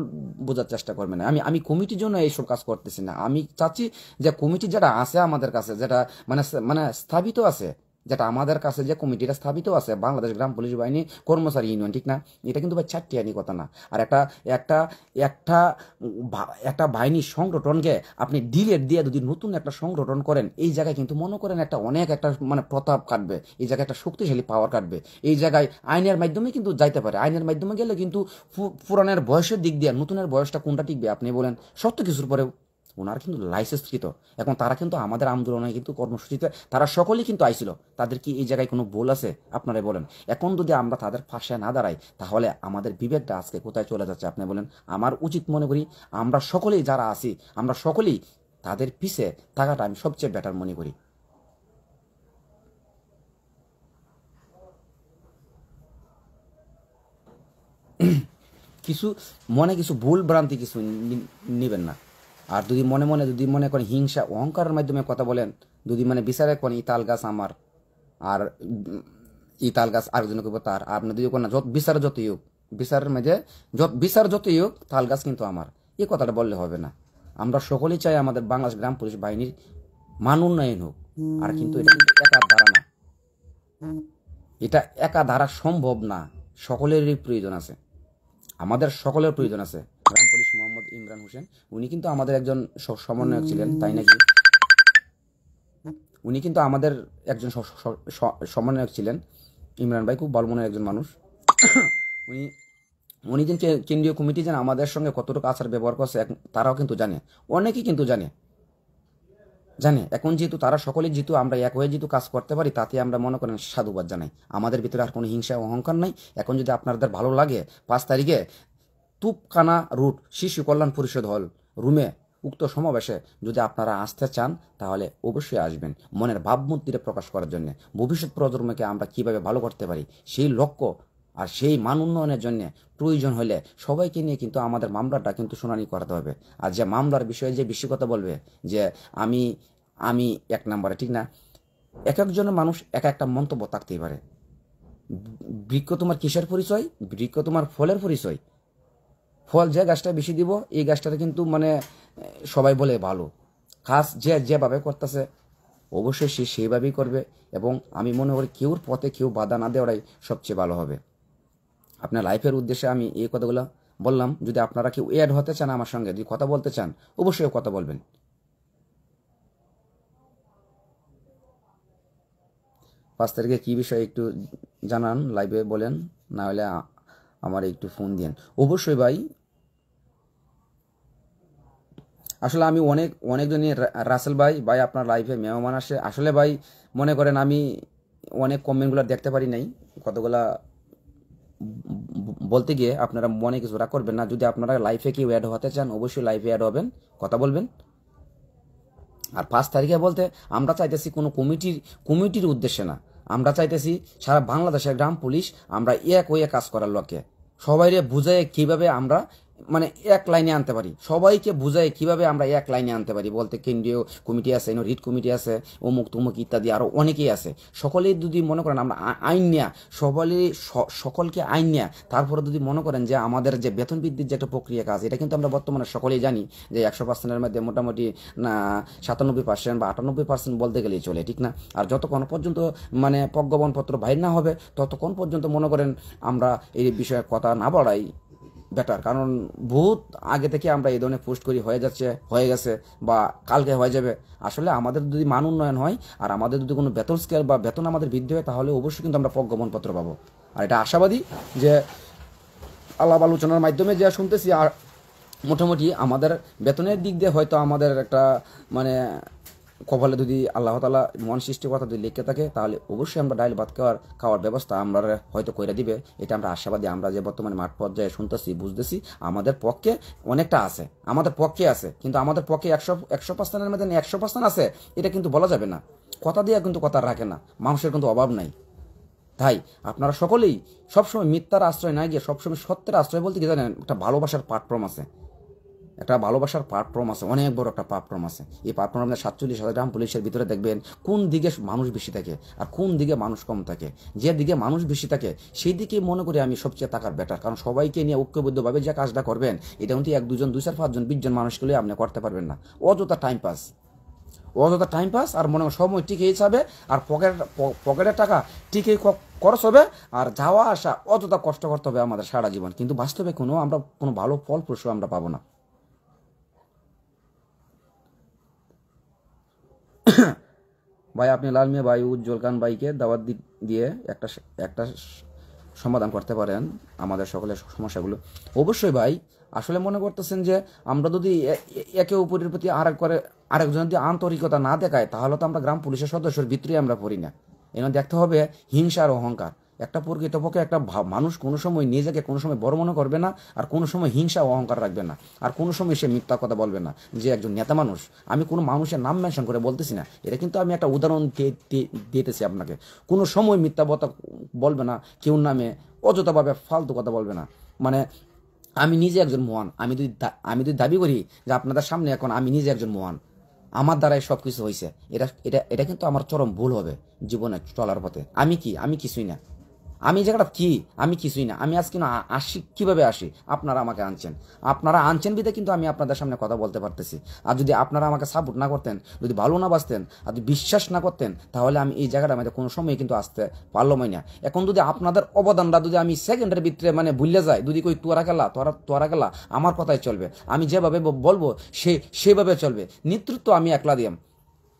বোঝার চেষ্টা করবেন না, আমি কমিটির জন্য এইসব কাজ করতেছি না। আমি চাচ্ছি যে কমিটি যেটা আছে আমাদের কাছে, যেটা মানে স্থাপিত আছে, যেটা আমাদের কাছে যে কমিটিটা স্থাপিত আছে বাংলাদেশ গ্রাম পুলিশ বাহিনী কর্মচারী ইউনিয়ন, ঠিক না? এটা কিন্তু ভাই চারটিয়ানি কথা না। আর একটা একটা একটা বাহিনীর সংগঠনকে আপনি ডিলেট দিয়ে যদি নতুন একটা সংগঠন করেন, এই জায়গায় কিন্তু মনে করেন একটা মানে প্রতাপ কাটবে, এই জায়গায় একটা শক্তিশালী পাওয়ার কাটবে। এই জায়গায় আইনের মাধ্যমে কিন্তু যাইতে পারে, আইনের মাধ্যমে গেলে কিন্তু পুরানের বয়সের দিক দিয়ে নতুনের বয়সটা কোনটা টিকবে আপনি বলেন? সত্য কিছুর পরেও ওনারা কিন্তু লাইসেন্সকৃত। এখন তারা কিন্তু আমাদের আন্দোলনে কিন্তু কর্মসূচিতে তারা সকলেই কিন্তু আইছিল। তাদের কি এই জায়গায় কোনো ভুল আছে আপনারাই বলেন? এখন যদি আমরা তাদের পাশে না দাঁড়াই, তাহলে আমাদের বিবেকটা আজকে কোথায় চলে যাচ্ছে আপনি বলেন? আমার উচিত মনে করি আমরা সকলেই যারা আছি, আমরা সকলেই তাদের পিছে থাকাটা আমি সবচেয়ে বেটার মনে করি। কিছু কিছু ভুল ভ্রান্তি কিছু নেবেন না। আর যদি মনে করেন হিংসা অহংকারের মাধ্যমে কথা বলেন, যদি বিচারে কোন ইতাল গাছ আমার আর ইতাল গাছ আরেকজনে কইব তার, আপনি যদি কোন বিচার যতই হোক, বিচারের মাঝে বিচার যতই হোক তাল গাছ কিন্তু আমার, এই কথাটা বললে হবে না। আমরা সকলেই চাই আমাদের বাংলাদেশ গ্রাম পুলিশ বাহিনীর মান উন্নয়ন হোক। আর কিন্তু এটা কিন্তু একা ধারা না, এটা একা ধারা সম্ভব না। সকলেরই প্রয়োজন আছে, আমাদের সকলের প্রয়োজন আছে। গ্রাম পুলিশ মোহাম্মদ ইমরান হোসেন উনি কিন্তু আমাদের একজন সমন্বয়ক ছিলেন, তাই নাকি? উনি কিন্তু আমাদের একজন সমন্বয়ক ছিলেন। ইমরান ভাই খুব ভালো মনের একজন মানুষ। উনি উনি কিন্তু কেন্দ্রীয় কমিটি যেন আমাদের সঙ্গে কতটুকু আচার ব্যবহার করছে তারাও কিন্তু জানে, অনেকেই কিন্তু জানে। এখন যেহেতু তারা সকলেই যেহেতু আমরা এক হয়ে যেহেতু কাজ করতে পারি, তাতে আমরা মনে করেন সাধুবাদ জানাই। আমাদের ভিতরে আর কোনো হিংসা অহংকার নাই। এখন যদি আপনাদের ভালো লাগে, 5 তারিখে তুপখানা রুট শিশু কল্যাণ পরিষদ হল রুমে উক্ত সমাবেশে যদি আপনারা আসতে চান, তাহলে অবশ্যই আসবেন মনের ভাবমূর্তিটা প্রকাশ করার জন্য। ভবিষ্যৎ প্রজন্মকে আমরা কিভাবে ভালো করতে পারি সেই লক্ষ্য আর সেই মান উন্নয়নের জন্য প্রয়োজন হলে সবাইকে নিয়ে কিন্তু আমাদের মামলাটা কিন্তু শুনানি করাতে হবে। আর যে মামলার বিষয়ে যে বেশি কথা বলবে যে আমি আমি এক নম্বরে, ঠিক না? এক একজনের মানুষ এক একটা মন্তব্য থাকতেই পারে। বৃক্ষ তোমার কিসের পরিচয়? বৃক্ষ তোমার ফলের পরিচয়। ফল যে গাছটা বেশি দিব, এই গাছটাতে কিন্তু সবাই বলে ভালো। কাজ যেভাবে করতেছে অবশ্যই সে সেইভাবেই করবে। এবং আমি মনে করি কেউর পথে কেউ বাধা না দেওয়াটাই সবচেয়ে ভালো হবে। আপনার লাইফের উদ্দেশ্যে আমি এই কথাগুলো বললাম। যদি আপনারা কেউ অ্যাড হতে চান আমার সঙ্গে, যদি কথা বলতে চান, অবশ্যই কথা বলবেন। 5 তারিখে কী বিষয়ে একটু জানান, লাইভে বলেন, না হলে আমার একটু ফোন দিন অবশ্যই ভাই। আসলে আমি অনেকজনই রাসেল ভাই আপনার লাইভে মেহমান আসে। আসলে ভাই মনে করেন আমি অনেক কমেন্টগুলো দেখতে পারি নাই, কতগুলা বলতে গিয়ে আপনারা মনে কিছু রাগ করবেন না। যদি আপনারা লাইফে কেউ অ্যাড হতে চান, অবশ্যই লাইফে অ্যাড হবেন, কথা বলবেন। আর 5 তারিখে বলতে আমরা চাইতেছি কোনো কমিটির উদ্দেশ্যে না, আমরা চাইতেছি সারা বাংলাদেশের গ্রাম পুলিশ আমরা এক হয়ে কাজ করার লক্ষ্যে সবাইরে বুঝায় কিভাবে আমরা এক লাইনে আনতে পারি, সবাইকে বুঝায় কিভাবে আমরা এক লাইনে আনতে পারি। বলতে কেন্দ্রীয় কমিটি আছে, রিট কমিটি আছে, অমুক তুমুক ইত্যাদি আরও অনেকেই আছে। সকলেই যদি মনে করেন আমরা আইন নেয়া, সকলকে আইন নেয়া, তারপরে যদি মনে করেন যে আমাদের যে বেতন বৃদ্ধির যে একটা প্রক্রিয়া কাজ, এটা কিন্তু আমরা বর্তমানে সকলেই জানি যে 100%-এর মধ্যে মোটামুটি 97% বা 98% বলতে গেলেই চলে, ঠিক না? আর যতক্ষণ পর্যন্ত প্রজ্ঞাপনপত্র বাইর না হবে, ততক্ষণ পর্যন্ত মনে করেন আমরা এই বিষয়ে কথা না বাড়াই বেটার। কারণ বহুত আগে থেকে আমরা এই ধরনের পোস্ট করি, হয়ে গেছে বা কালকে হয়ে যাবে। আসলে আমাদের যদি মান উন্নয়ন হয় আর আমাদের যদি কোনো বেতন স্কেল বা বেতন আমাদের বৃদ্ধি হয়, তাহলে অবশ্যই কিন্তু আমরা প্রজ্ঞাপনপত্র পাবো। আর এটা আশাবাদী যে আলাপ আলোচনার মাধ্যমে যা শুনতেছি, আর মোটামুটি আমাদের বেতনের দিক দিয়ে হয়তো আমাদের একটা কপালে যদি আল্লাহ তাআলা মন সৃষ্টির কথা যদি লিখে থাকে, তাহলে অবশ্যই আমরা ডাইল ভাত খাওয়ার ব্যবস্থা আমরা হয়তো করে দিবে। এটা আমরা আশাবাদী। আমরা যে বর্তমানে মাঠ পর্যায়ে শুনতেছি, বুঝতেছি, আমাদের পক্ষে অনেকটা আছে, আমাদের পক্ষে আছে। কিন্তু আমাদের পক্ষে 100%-এর মধ্যে 100% আছে এটা কিন্তু বলা যাবে না। কথা দিয়ে কিন্তু কথা রাখে না, মানুষের কিন্তু অভাব নাই। তাই আপনারা সকলেই সবসময় মিথ্যার আশ্রয় না গিয়ে সবসময় সত্যের আশ্রয় বলতে কি জানেন, একটা ভালোবাসার প্ল্যাটফর্ম আছে, অনেক বড় একটা প্ল্যাটফর্ম আছে। এই প্ল্যাটফর্ম আপনার 47,000 গ্রাম পুলিশের ভিতরে দেখবেন কোন দিকে মানুষ বেশি থাকে আর কোন দিকে মানুষ কম থাকে। যে দিকে মানুষ বেশি থাকে সেই দিকে মনে করি আমি সবচেয়ে থাকার বেটার। কারণ সবাইকে নিয়ে ঐক্যবদ্ধভাবে যে কাজটা করবেন, এটা কিন্তু 1, 2 জন, 2, 4, 5 জন, 20 জন মানুষগুলো আপনি করতে পারবেন না। অযথা টাইম পাস, অযথা টাইম পাস, আর মনে হয় সময় টিকেই যাবে, আর পকেটের টাকা টিকেই খরচ হবে, আর যাওয়া আসা অযথা কষ্ট করতে হবে আমাদের সারা জীবন, কিন্তু বাস্তবে আমরা কোনো ভালো ফলপ্রসূ আমরা পাবো না। ভাই আপনি লাল মিয়া ভাই উজ্জ্বল খান ভাইকে দাওয়াত দিয়ে একটা একটা সমাধান করতে পারেন আমাদের সকলের সমস্যাগুলো। অবশ্যই ভাই, আসলে মনে করতেছেন যে আমরা যদি একে অপরের প্রতি আরেকজন যদি আন্তরিকতা না দেখায়, তাহলে তো আমরা গ্রাম পুলিশের সদস্যের ভিতরে আমরা পড়ি না। এনে দেখতে হবে হিংসা আর অহংকার। একটা প্রকৃতপক্ষে একটা মানুষ কোনো সময় নিজেকে কোনো সময় বড় মনে করবে না, আর কোনো সময় হিংসা অহংকার রাখবে না, আর কোনো সময় সে মিথ্যা কথা বলবে না যে একজন নেতা মানুষ। আমি কোনো মানুষের নাম মেনশন করে বলতেছি না, এটা কিন্তু আমি একটা উদাহরণ দিতেছি আপনাকে। কোনো সময় মিথ্যা কথা বলবে না, কেউ নামে অযথাভাবে ফালতু কথা বলবে না। মানে আমি নিজে একজন মহান, আমি যদি দাবি করি যে আপনাদের সামনে এখন আমি নিজে একজন মহান, আমার দ্বারাই সব কিছু হয়েছে, এটা এটা এটা কিন্তু আমার চরম ভুল হবে জীবনে চলার পথে। আমি কিছুই না, আমি জায়গাটা কি, আমি কিছুই না। আমি আজকে না আসি, কিভাবে আসি? আপনারা আমাকে আনছেন বিধে কিন্তু আমি আপনাদের সামনে কথা বলতে পারতেছি। আর যদি আপনারা আমাকে সাপোর্ট না করতেন, যদি ভালো না বাসতেন, আর যদি বিশ্বাস না করতেন, তাহলে আমি এই জায়গাটা মধ্যে কোনো সময় কিন্তু আসতে পারলামই না। এখন যদি আপনাদের অবদানটা যদি আমি সেকেন্ডের ভিতরে ভুলে যাই, যদি কই তোরা গেলা আমার কথাই চলবে, আমি যেভাবে বলবো সেভাবে চলবে, নেতৃত্ব আমি একলা দিয়াম,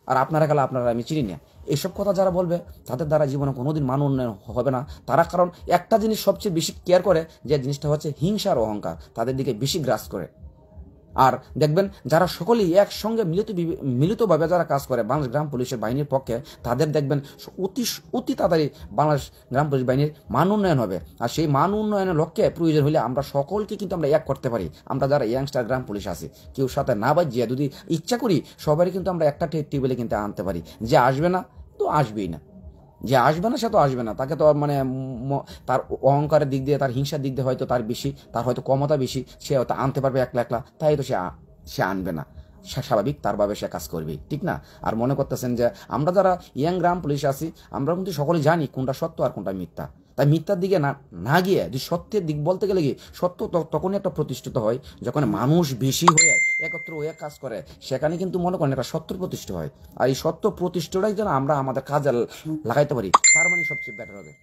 আর আপনারা আমি চিনি না। এইসব কথা যারা বলবে তাদের দ্বারা জীবনে কোনোদিন মান উন্নয়ন হবে না। তারা কারণ একটা জিনিস সবচেয়ে বেশি কেয়ার করে, যে জিনিসটা হচ্ছে হিংসা আর অহংকার, তাদের দিকে বেশি গ্রাস করে। আর দেখবেন যারা সকলেই একসঙ্গে মিলিতভাবে যারা কাজ করে বাংলাদেশ গ্রাম পুলিশের বাহিনীর পক্ষে, তাদের দেখবেন অতি তাড়াতাড়ি বাংলাদেশ গ্রাম পুলিশ বাহিনীর মান উন্নয়ন হবে। আর সেই মান উন্নয়নের লক্ষ্যে প্রয়োজন হলে আমরা সকলকে কিন্তু আমরা এক করতে পারি। আমরা যারা ইয়াংস্টার গ্রাম পুলিশ আছি, কেউ সাথে না বাজিয়ে যদি ইচ্ছা করি সবারই কিন্তু আমরা একটা টেবিলে কিন্তু আনতে পারি। যে আসবে না তো আসবেই না, যে আসবে না সে তো আসবে না, তাকে তো মানে তার অহংকারের দিক দিয়ে, তার হিংসার দিক দিয়ে হয়তো তার বেশি, তার হয়তো ক্ষমতা বেশি, সে হয়তো আনতে পারবে একলা, তাই তো সে আনবে না। স্বাভাবিক, তারভাবে সে কাজ করবেই, ঠিক না? আর মনে করতেছেন যে আমরা যারা ইয়াং গ্রাম পুলিশ আছি, আমরা কিন্তু সকলেই জানি কোনটা সত্য আর কোনটা মিথ্যা। তাই মিথ্যার দিকে না গিয়ে যদি সত্যের দিক বলতে গেলে কি, সত্য তখনই একটা প্রতিষ্ঠিত হয় যখন মানুষ বেশি হয়ে একত্র হয়ে কাজ করে, সেখানে কিন্তু মনে করেন একটা সত্য প্রতিষ্ঠা হয়। আর এই সত্য প্রতিষ্ঠাটাই যেন আমরা আমাদের কাজে লাগাইতে পারি, তার মানে সবচেয়ে বেটার হবে।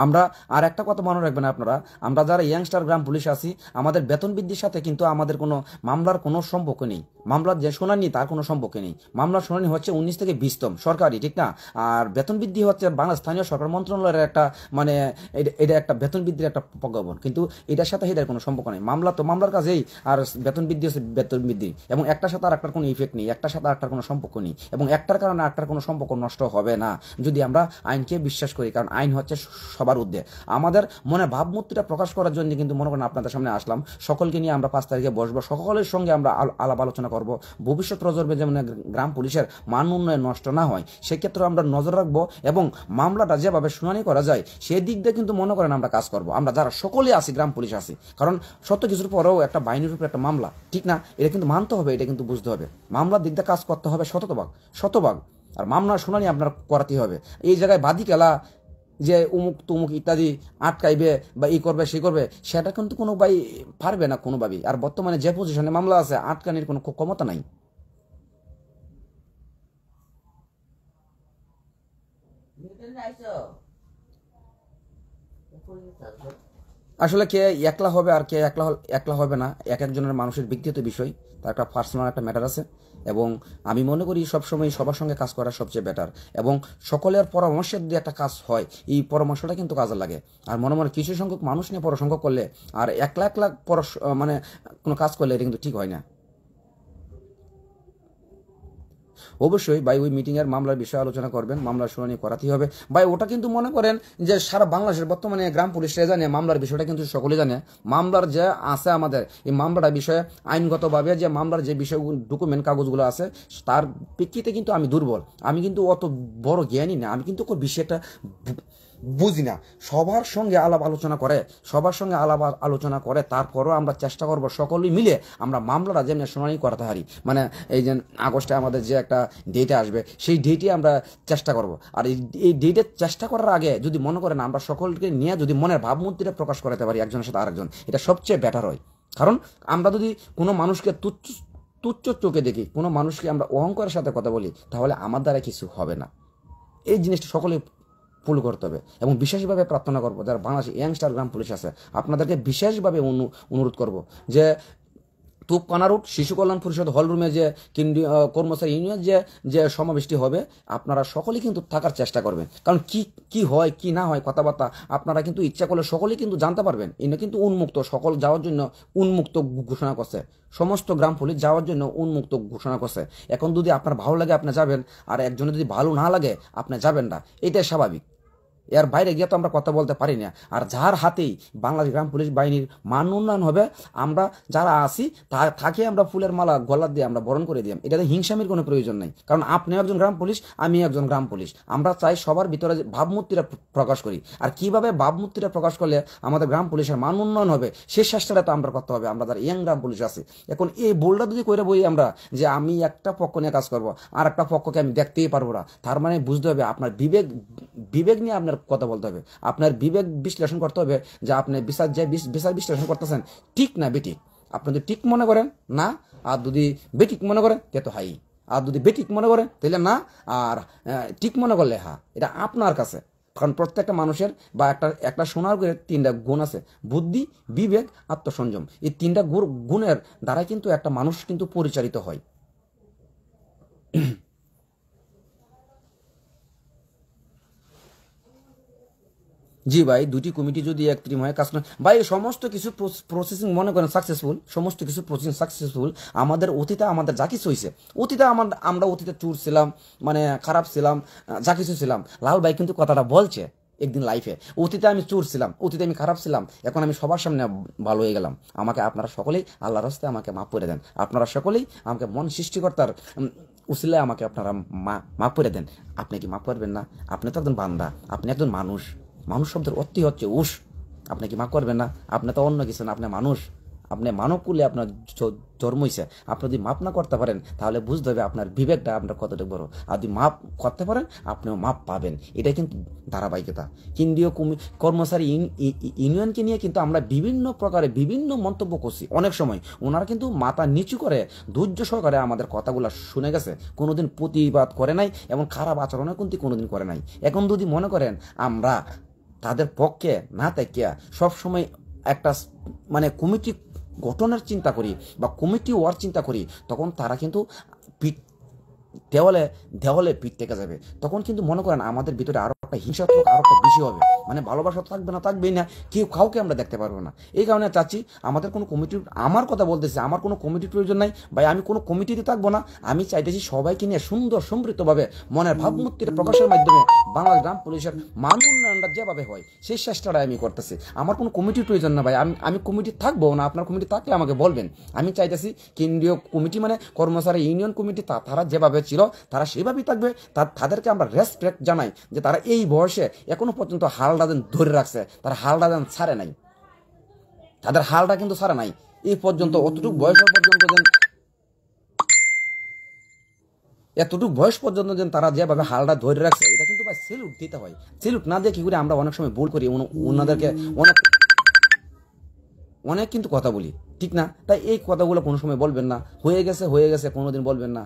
আমরা আর একটা কথা মনে রাখবেন আপনারা, আমরা যারা ইয়াংস্টার গ্রাম পুলিশ আছি, আমাদের বেতন বৃদ্ধির সাথে কিন্তু আমাদের কোনো মামলার কোনো সম্পর্ক নেই। মামলার যে শুনানি তার কোনো সম্পর্ক নেই। মামলার শুনানি হচ্ছে 19 থেকে 20তম সরকারি, ঠিক না? আর বেতন বৃদ্ধি হচ্ছে বাংলা স্থানীয় সরকার মন্ত্রণালয়ের একটা মানে এটা একটা বেতন বৃদ্ধির একটা প্রজ্ঞাপন, কিন্তু এটার সাথে এটার কোনো সম্পর্ক নেই। মামলা তো মামলার কাজেই, আর বেতন বৃদ্ধি হচ্ছে বেতন বৃদ্ধি, এবং একটার সাথে আর একটার কোনো ইফেক্ট নেই, একটার সাথে আরেকটার কোনো সম্পর্ক নেই, এবং একটার কারণে আরেকটার কোনো সম্পর্ক নষ্ট হবে না যদি আমরা আইনকে বিশ্বাস করি। কারণ আইন হচ্ছে সবার ঊর্ধ্বে। আমাদের মনে ভাবমূর্তিটা প্রকাশ করার জন্য কিন্তু মনে করেন আপনাদের সামনে আসলাম, সকলকে নিয়ে আমরা 5 তারিখে বসবো, সকলের সঙ্গে আমরা আলাপ আলোচনা করব। ভবিষ্যৎ প্রজন্মে যেমন গ্রাম পুলিশের মান উন্নয়ন নষ্ট না হয় সেক্ষেত্রে আমরা নজর রাখবো, এবং মামলাটা যেভাবে শুনানি করা যায় সেই দিক দিয়ে কিন্তু মনে করেন আমরা কাজ করব। আমরা যারা সকলে আছি গ্রাম পুলিশ আছি, কারণ সত্য কিছুর পরেও একটা বাহিনীর উপরে একটা মামলা, ঠিক না? এটা কিন্তু মানতে হবে, এটা কিন্তু বুঝতে হবে। মামলার দিক দিয়ে কাজ করতে হবে শতভাগ, আর মামলার শুনানি আপনার করাতেই হবে। এই জায়গায় বাদী খেলা যে উমুক তুমুক ইত্যাদি আটকাইবে বা ই করবে সে করবে, সেটা কিন্তু কোনো ভাই পারবে না কোনোভাবেই। আর বর্তমানে যে পজিশনে মামলা আছে, আটকানির কোনো ক্ষমতা নাই। আসলে কে একলা হবে আর কে একলা হবে না, এক একজনের মানুষের ব্যক্তিগত বিষয়, তার একটা পার্সোনাল একটা ম্যাটার আছে। এবং আমি মনে করি সবসময় সবার সঙ্গে কাজ করা সবচেয়ে বেটার, এবং সকলের পরামর্শের দিয়ে একটা কাজ হয়, এই পরামর্শটা কিন্তু কাজে লাগে। আর মনে মনে কিছু সংখ্যক মানুষ নিয়ে পরামর্শ করলে আর একলা মানে কোনো কাজ করলে এটা কিন্তু ঠিক হয় না। অবশ্যই ভাই ওই মিটিংয়ের মামলার বিষয়ে আলোচনা করবেন, মামলার শুনানি করাতেই হবে ভাই। ওটা কিন্তু মনে করেন যে সারা বাংলাদেশের বর্তমানে গ্রাম পুলিশরা জানে মামলার বিষয়টা, কিন্তু সকলে জানে মামলার যে আছে আমাদের এই মামলাটার বিষয়ে আইনগতভাবে যে মামলার যে বিষয় ডকুমেন্ট কাগজগুলো আছে তার প্রেক্ষিতে কিন্তু আমি দুর্বল, আমি কিন্তু অত বড় জ্ঞানী না, আমি কিন্তু বেশি একটা বুঝি না। সবার সঙ্গে আলাপ আলোচনা করে তারপরও আমরা চেষ্টা করব সকলেই মিলে আমরা মামলাটা যেমনি শুনানি করাতে পারি। মানে এই যে আগস্টে আমাদের যে একটা ডেটে আসবে সেই ডেটে আমরা চেষ্টা করব। আর এই ডেটে চেষ্টা করার আগে যদি মনে করেন আমরা সকলকে নিয়ে যদি মনের ভাবমূর্তিটা প্রকাশ করাতে পারি একজনের সাথে আরেকজন, এটা সবচেয়ে বেটার হয়। কারণ আমরা যদি কোনো মানুষকে তুচ্ছ তুচ্ছ চোখে দেখি, কোনো মানুষকে আমরা অহংকারের সাথে কথা বলি, তাহলে আমার দ্বারা কিছু হবে না। এই জিনিসটা সকলে ফুল করতে হবে এবং বিশেষভাবে প্রার্থনা করবো যারা বাংলাদেশে ইয়াংস্টার গ্রাম পুলিশ আছে, আপনাদেরকে বিশেষভাবে অনুরোধ করব যে তুপকানা রোড শিশু কল্যাণ পরিষদ হল রুমে যে কর্মচারী ইউনিয়ন যে যে সমাবেশটি হবে, আপনারা সকলেই কিন্তু থাকার চেষ্টা করবেন। কারণ কি কি হয় কি না হয় কথাবার্তা আপনারা কিন্তু ইচ্ছা করলে সকলেই কিন্তু জানতে পারবেন। এনে কিন্তু উন্মুক্ত, সকল যাওয়ার জন্য উন্মুক্ত ঘোষণা করছে, সমস্ত গ্রাম পুলিশ যাওয়ার জন্য উন্মুক্ত ঘোষণা করছে। এখন যদি আপনার ভালো লাগে আপনি যাবেন, আর একজনের যদি ভালো না লাগে আপনি যাবেন না, এটাই স্বাভাবিক। এর বাইরে গিয়ে তো আমরা কথা বলতে পারি না। আর যার হাতেই বাংলাদেশ গ্রাম পুলিশ বাহিনীর মান উন্নয়ন হবে, আমরা যারা আছি তাকে আমরা ফুলের মালা গলা দিয়ে আমরা বরণ করে দিই। এটাতে হিংসামির কোনো প্রয়োজন নেই, কারণ আপনি একজন গ্রাম পুলিশ, আমি একজন গ্রাম পুলিশ। আমরা চাই সবার ভিতরে ভাবমূর্তিটা প্রকাশ করি। আর কিভাবে ভাবমূর্তিটা প্রকাশ করলে আমাদের গ্রাম পুলিশের মান উন্নয়ন হবে, সেই চেষ্টাটা তো আমরা করতে হবে, আমরা যারা ইয়াং গ্রাম পুলিশ আছি। এখন এই বোলটা যদি কইরা বই আমরা যে আমি একটা পক্ষ নিয়ে কাজ করবো আর একটা পক্ষকে আমি দেখতেই পারবো না, তার মানে বুঝতে হবে আপনার বিবেক নিয়ে আপনার কথা বলতে হবে, আপনার বিবেক বিশ্লেষণ করতে হবে যে আপনি বিচার বিশ্লেষণ করতেছেন ঠিক না বেঠিক। আপনি যদি ঠিক মনে করেন না, আর যদি বেঠিক মনে করেন তে তো হাই, আর যদি বেঠিক মনে করেন তাহলে না, আর ঠিক মনে করলে হা। এটা আপনার কাছে। কারণ প্রত্যেকটা মানুষের বা একটা সোনার করে তিনটা গুণ আছে: বুদ্ধি, বিবেক, আত্মসংযম। এই তিনটা গুণের দ্বারা কিন্তু একটা মানুষ কিন্তু পরিচালিত হয়। জি ভাই, দুটি কমিটি যদি একত্রিম হয়ে কাজ করে ভাই, সমস্ত কিছু প্রসেসিং মনে করেন সাকসেসফুল, সমস্ত কিছু প্রসেসিং সাকসেসফুল। আমাদের অতীতে আমাদের যা কিছু হয়েছে, অতীতে আমরা অতীতে চুর ছিলাম, মানে খারাপ ছিলাম, যা কিছু ছিলাম। লাল ভাই কিন্তু কথাটা বলছে একদিন লাইফে, অতীতে আমি চোর ছিলাম, অতীতে আমি খারাপ ছিলাম, এখন আমি সবার সামনে ভালো হয়ে গেলাম। আমাকে আপনারা সকলেই আল্লাহর রাস্তায় আমাকে মাফ করে দেন। আপনারা সকলেই আমাকে মন সৃষ্টিকর্তার উসিলায় আমাকে আপনারা মাফ করে দেন। আপনি কি মাফ করবেন না? আপনি তো একজন বান্দা, আপনি একজন মানুষ। মানুষ শব্দের অর্থই হচ্ছে উস। আপনি কি মাফ করবেন না? আপনি তো অন্য কিছু না, আপনি মানুষ। আপনি মানব কুলে আপনার জন্ম হয়েছে। আপনি যদি মাপ না করতে পারেন তাহলে বুঝতে হবে আপনার বিবেকটা আপনার কতটুকু বড়। আর যদি মাপ করতে পারেন আপনিও মাপ পাবেন। এটা কিন্তু ধারাবাহিকতা। কেন্দ্রীয় কর্মচারী ইউনিয়নকে নিয়ে কিন্তু আমরা বিভিন্ন প্রকারে বিভিন্ন মন্তব্য করছি। অনেক সময় ওনারা কিন্তু মাথা নিচু করে ধৈর্য সহকারে আমাদের কথাগুলো শুনে গেছে, কোনোদিন প্রতিবাদ করে নাই এবং খারাপ আচরণও কিন্তু কোনোদিন করে নাই। এখন যদি মনে করেন আমরা তাদের পক্ষে না থাকিয়া সবসময় একটা মানে কমিটি গঠনের চিন্তা করি বা কমিটি হওয়ার চিন্তা করি, তখন তারা কিন্তু পিঠ দেওয়ালে দেওয়ালে পিঠ থেকে যাবে। তখন কিন্তু মনে করেন আমাদের ভিতরে আরো একটা হিংসাত্মক আরো একটা বেশি হবে, মানে ভালোবাসা থাকবে না, থাকবেই না, কেউ কাউকে আমরা দেখতে পারবো না। এই কারণে চাচ্ছি আমাদের কোনো কমিটি, আমার কথা বলতেছি, আমার কোনো কমিটির প্রয়োজন নাই ভাই। আমি কোনো কমিটিতে থাকবো না। আমি চাইতেছি সবাইকে নিয়ে সুন্দর সমৃদ্ধভাবে মনের ভাবমূর্তির প্রকাশের মাধ্যমে বাংলাদেশ গ্রাম পুলিশের মান উন্নয়নটা যেভাবে হয় সেই চেষ্টাটাই আমি করতেছি। আমার কোনো কমিটির প্রয়োজন না ভাই। আমি কমিটি থাকবো না। আপনার কমিটি থাকলে আমাকে বলবেন। আমি চাইতেছি কেন্দ্রীয় কমিটি মানে কর্মচারী ইউনিয়ন কমিটি তারা যেভাবে ছিল তারা সেভাবেই থাকবে। তাদেরকে আমরা রেসপেক্ট জানাই যে তারা এই বয়সে এখনো পর্যন্ত হালটা যেন ধরে রাখছে, তারা হালটা যেন ছাড়ে নাই, তাদের হালটা কিন্তু ছাড়ে নাই এই পর্যন্ত। এতটুকু বয়স পর্যন্ত যেন তারা যেভাবে হালটা ধরে রাখছে, এটা কিন্তু ভাই সেলুট দিতে হয়। সেলুট না দিয়ে কি করে আমরা অনেক সময় ভুল করি, ওনাদেরকে অনেক কিন্তু কথা বলি, ঠিক না? তাই এই কথাগুলো কোনো সময় বলবেন না। হয়ে গেছে কোনোদিন বলবেন না।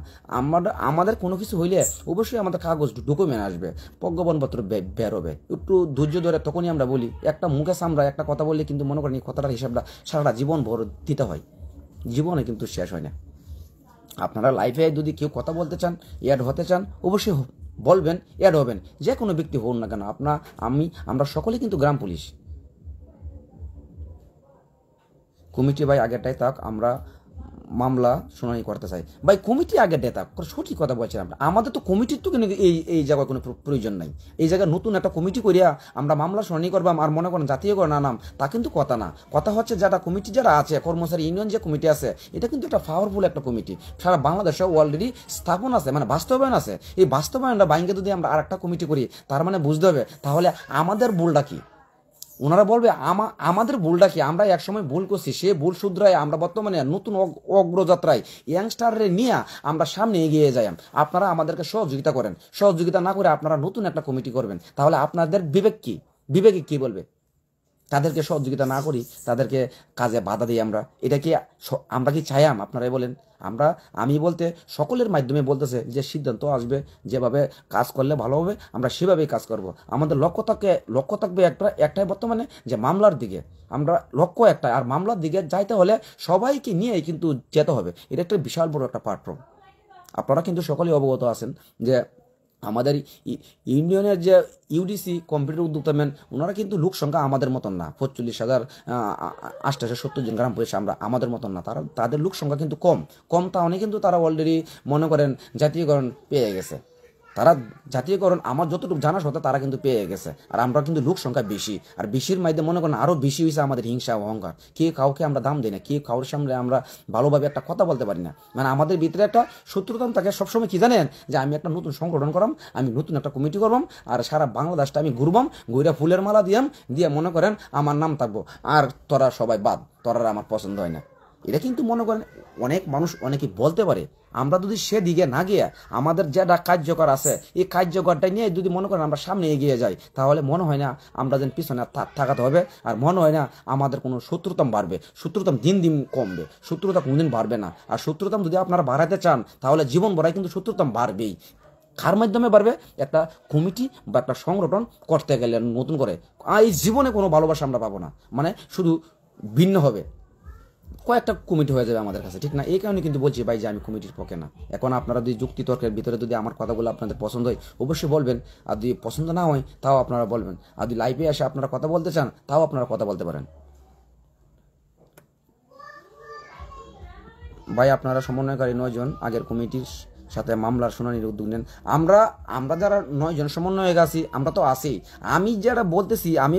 আমাদের কোনো কিছু হইলে অবশ্যই আমাদের কাগজ ডকুমেন্ট আসবে, প্রজ্ঞাপনপত্র বেরোবে। একটু ধৈর্য ধরে তখনই আমরা বলি। একটা মুখে সামরা একটা কথা বললে কিন্তু মনে করেন এই কথাটার হিসাবটা সারাটা জীবন ভর দিতে হয়, জীবনে কিন্তু শেষ হয় না। আপনারা লাইফে যদি কেউ কথা বলতে চান, অ্যাড হতে চান, অবশ্যই বলবেন, অ্যাড হবেন। যে কোনো ব্যক্তি হন না কেন, আমরা সকলেই কিন্তু গ্রাম পুলিশ কমিটি ভাই আগেরটাই থাক, আমরা মামলা শুনানি করতে চাই ভাই। কমিটি আগেরটাই থাক, সঠিক কথা বলছেন আমরা। আমাদের তো কমিটির তো কিন্তু এই জায়গায় কোনো প্রয়োজন নাই। এই জায়গায় নতুন একটা কমিটি করিয়া আমরা মামলা শুনানি করবাম আর মনে করেন জাতীয় করে নাম, তা কিন্তু কথা না। কথা হচ্ছে যারা কমিটি যারা আছে, কর্মচারী ইউনিয়ন যে কমিটি আছে, এটা কিন্তু একটা পাওয়ারফুল একটা কমিটি। সারা বাংলাদেশে অলরেডি স্থাপন আছে, মানে বাস্তবায়ন আছে। এই বাস্তবায়নটা বাইকে যদি আমরা আর একটা কমিটি করি, তার মানে বুঝতে হবে তাহলে আমাদের ভুলটা কি। ওনারা বলবে আমাদের ভুলটা কি, আমরা একসময় ভুল করছি, সে ভুল শুধরায় আমরা বর্তমানে নতুন অগ্রযাত্রায় ইয়াংস্টাররে নিয়ে আমরা সামনে এগিয়ে যাই। আপনারা আমাদেরকে সহযোগিতা করেন। সহযোগিতা না করে আপনারা নতুন একটা কমিটি করবেন, তাহলে আপনাদের বিবেকে কি বলবে? তাদেরকে সহযোগিতা না করি, তাদেরকে কাজে বাধা দিই এটা কি আমরা কি চাই? আপনারাই বলেন। আমি বলতে সকলের মাধ্যমে বলতেছে যে সিদ্ধান্ত আসবে, যেভাবে কাজ করলে ভালো হবে আমরা সেভাবেই কাজ করব। আমাদের লক্ষ্য থাকবে একটাই বর্তমানে, যে মামলার দিকে। আমরা লক্ষ্য একটাই, আর মামলার দিকে যাইতে হলে সবাইকে নিয়েই কিন্তু যেতে হবে। এটা একটা বিশাল বড় একটা প্ল্যাটফর্ম। আপনারা কিন্তু সকলেই অবগত আছেন যে আমাদের ইউনিয়নের যে ইউডিসি কম্পিউটার উদ্যোক্তা ম্যান, ওনারা কিন্তু লোক সংখ্যা আমাদের মতন না। 45,870 জন গ্রাম পুলিশ আমাদের মতন না। তাদের লোক সংখ্যা কিন্তু কম তাহলে কিন্তু তারা অলরেডি মনে করেন জাতীয়করণ পেয়ে গেছে। তারা জাতীয়করণ আমার যতটুকু জানা সত্ত্বে তারা কিন্তু পেয়ে গেছে। আর আমরা কিন্তু লোক সংখ্যা বেশি, আর বেশির মধ্যে মনে করেন আরও বেশি হয়েছে আমাদের হিংসা অহংকার। কে কাউকে আমরা দাম দিই না, কে কাউর সামনে আমরা ভালোভাবে একটা কথা বলতে পারি না। মানে আমাদের ভিতরে একটা শত্রুতাম থাকে সবসময়। কি জানেন, যে আমি একটা নতুন সংগঠন করলাম, আমি নতুন একটা কমিটি করবাম, আর সারা বাংলাদেশটা আমি ঘুরবাম, ঘুরে ফুলের মালা দিয়ে মনে করেন আমার নাম থাকবো, আর তোরা সবাই বাদ, তোরা আমার পছন্দ হয় না। এটা কিন্তু মনে করেন অনেক মানুষ অনেকে বলতে পারে। আমরা যদি সেদিকে না গিয়ে আমাদের যেটা কার্যকর আছে এই কার্যকরটা নিয়ে যদি মনে করেন আমরা সামনে এগিয়ে যাই, তাহলে মনে হয় না আমরা যেন পিছনে থাকাতে হবে। আর মনে হয় না আমাদের কোনো শত্রুতাম বাড়বে। শত্রুতাম দিন দিন কমবে, শত্রুতা কোনোদিন বাড়বে না। আর শত্রুতাম যদি আপনারা বাড়াতে চান, তাহলে জীবন ভরাই কিন্তু শত্রুতাম বাড়বেই। কার মাধ্যমে বাড়বে? একটা কমিটি বা একটা সংগঠন করতে গেলে নতুন করে এই জীবনে কোনো ভালোবাসা আমরা পাবো না। মানে শুধু ভিন্ন হবে, কয়েকটা কমিটি হয়ে যাবে আমাদের কাছে, ঠিক না? এই কারণে কিন্তু বলছি ভাই যে আমি কমিটির পক্ষে না। এখন আপনারা যদি যুক্তি তর্কের ভিতরে যদি আমার কথাগুলো আপনাদের পছন্দ হয় অবশ্যই বলবেন, আর যদি পছন্দ না হয় তাও আপনারা বলবেন। আর যদি লাইভে এসে আপনারা কথা বলতে চান তাও আপনারা কথা বলতে পারেন। ভাই আপনারা সমন্বয়কারী 9 জন আগের কমিটির সাথে মামলার শুনানির উদ্যোগ নেন। আমরা যারা 9 জন সমন্বয়ক আছি, আমরা তো আছি। আমি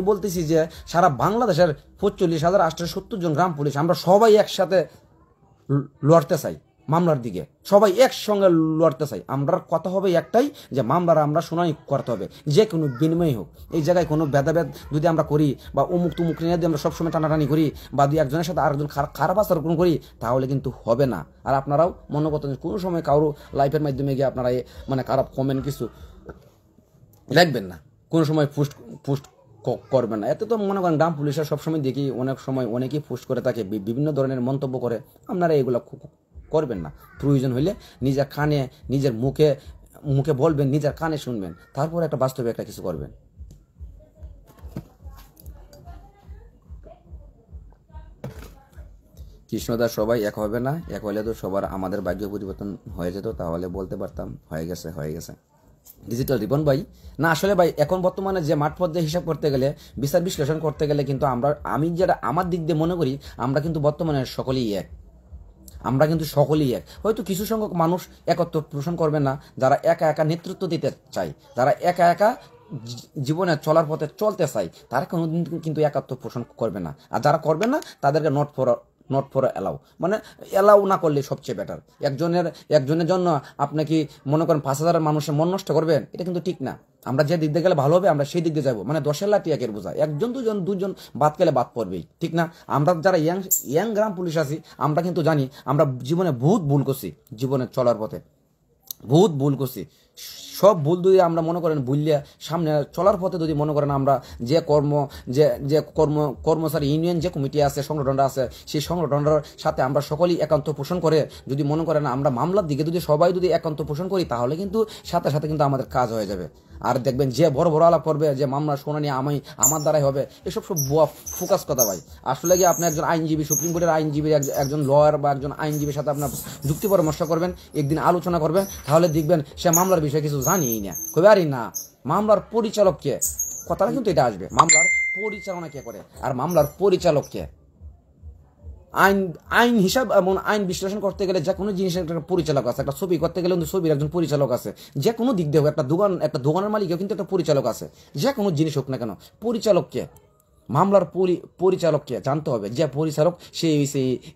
বলতেছি যে সারা বাংলাদেশের 45,870 জন গ্রাম পুলিশ আমরা সবাই একসাথে লড়তে চাই মামলার দিকে, সবাই একসঙ্গে লড়তে চাই। আমরা কথা হবে একটাই, যে মামলার আমরা শুনানি করতে হবে, যে কোনো বিনিময় হোক। এই জায়গায় কোনো ভেদাভেদ যদি আমরা করি, বা অমুক তুমুক নিয়ে যদি আমরা সবসময় টানাটানি করি, বা দুই একজনের সাথে আরেকজন খারাপ আচরণ করি, তাহলে কিন্তু হবে না। আর আপনারাও মনে করতেন কোনো সময় কারো লাইফের মাধ্যমে গিয়ে আপনারা মানে খারাপ কমেন্ট কিছু লিখবেন না, কোনো সময় পোস্ট করবেন না। এতে তো মনে করেন গ্রাম পুলিশের সবসময় দেখি অনেক সময় অনেকেই পোস্ট করে থাকে, বিভিন্ন ধরনের মন্তব্য করে। আপনারা এগুলো করবেন না। প্রয়োজন হইলে নিজের কানে, নিজের মুখে বলবেন, নিজের কানে শুনবেন, তারপর একটা বাস্তবে একটা কিছু করবেন। কৃষ্ণদাস সবাই এক হবে না, এক হলে তো সবার আমাদের ভাগ্য পরিবর্তন হয়ে যেত, তাহলে বলতে পারতাম হয়ে গেছে। ডিজিটাল রিবন ভাই, না আসলে ভাই এখন বর্তমানে যে মাঠ পর্যায়ে হিসাব করতে গেলে, বিচার বিশ্লেষণ করতে গেলে কিন্তু আমি যেটা আমার দিক দিয়ে মনে করি, আমরা কিন্তু বর্তমানে সকলেই এক। হয়তো কিছু সংখ্যক মানুষ একত্র পোষণ করবে না, যারা একা একা নেতৃত্ব দিতে চায়, যারা একা একা জীবনে চলার পথে চলতে চায়, তারা কোনোদিন কিন্তু একাত্ম পোষণ করবে না। আর যারা করবে না তাদেরকে নট ফর অ্যালাউ, মানে অ্যালাউ না করলে সবচেয়ে বেটার। একজনের জন্য আপনি কি মনে করেন 5,000 মানুষের মন নষ্ট করবেন? এটা কিন্তু ঠিক না। আমরা যে দিক দিয়ে গেলে ভালো হবে আমরা সেই দিক দিয়ে যাবো। মানে 10-এর লাঠি একের বোঝা, একজন দুজন বাদ গেলে বাদ পড়বেই, ঠিক না? আমরা যারা ইয়াং গ্রাম পুলিশ আছি, আমরা কিন্তু জানি আমরা জীবনে বহুত ভুল করছি, জীবনে চলার পথে বহুত ভুল করছি। সব ভুল যদি আমরা মনে করেন ভুলিয়া সামনে চলার পথে যদি মনে করেন আমরা যে কর্মচারী ইউনিয়ন যে কমিটি আছে, সংগঠনটা আছে, সেই সংগঠনটার সাথে আমরা সকলেই একান্ত পোষণ করে যদি মনে করেন আমরা মামলার দিকে যদি সবাই যদি একান্ত পোষণ করি, তাহলে কিন্তু সাথে সাথে কিন্তু আমাদের কাজ হয়ে যাবে। আর দেখবেন যে বড় আলাপ করবে যে মামলা শুনানি আমার দ্বারাই হবে, এসব সব বুয়া ফোকাস কথা ভাই। আসলে কি আপনি একজন আইনজীবী, সুপ্রিম কোর্টের আইনজীবী, একজন লয়ার বা একজন আইনজীবীর সাথে আপনার যুক্তি পরামর্শ করবেন, একদিন আলোচনা করবেন, তাহলে দেখবেন সে মামলার বিষয়ে কিছু জানিই না, কবে আরই না মামলার পরিচালক কে, কথাটা কিন্তু এটা আসবে। মামলার পরিচালনা কে করে, আর মামলার পরিচালক কে? আইন হিসাব এবং আইন বিশ্লেষণ করতে গেলে যে কোনো জিনিসের একটা পরিচালক আছে, একটা ছবি করতে গেলে কিন্তু ছবির একজন পরিচালক আছে, যে কোনো দিক দিয়ে হোক, একটা দোকানের মালিকেও কিন্তু একটা পরিচালক আছে, যে কোনো জিনিস হোক না কেন। পরিচালককে, মামলার পরিচালককে জানতে হবে, যে পরিচালক সেই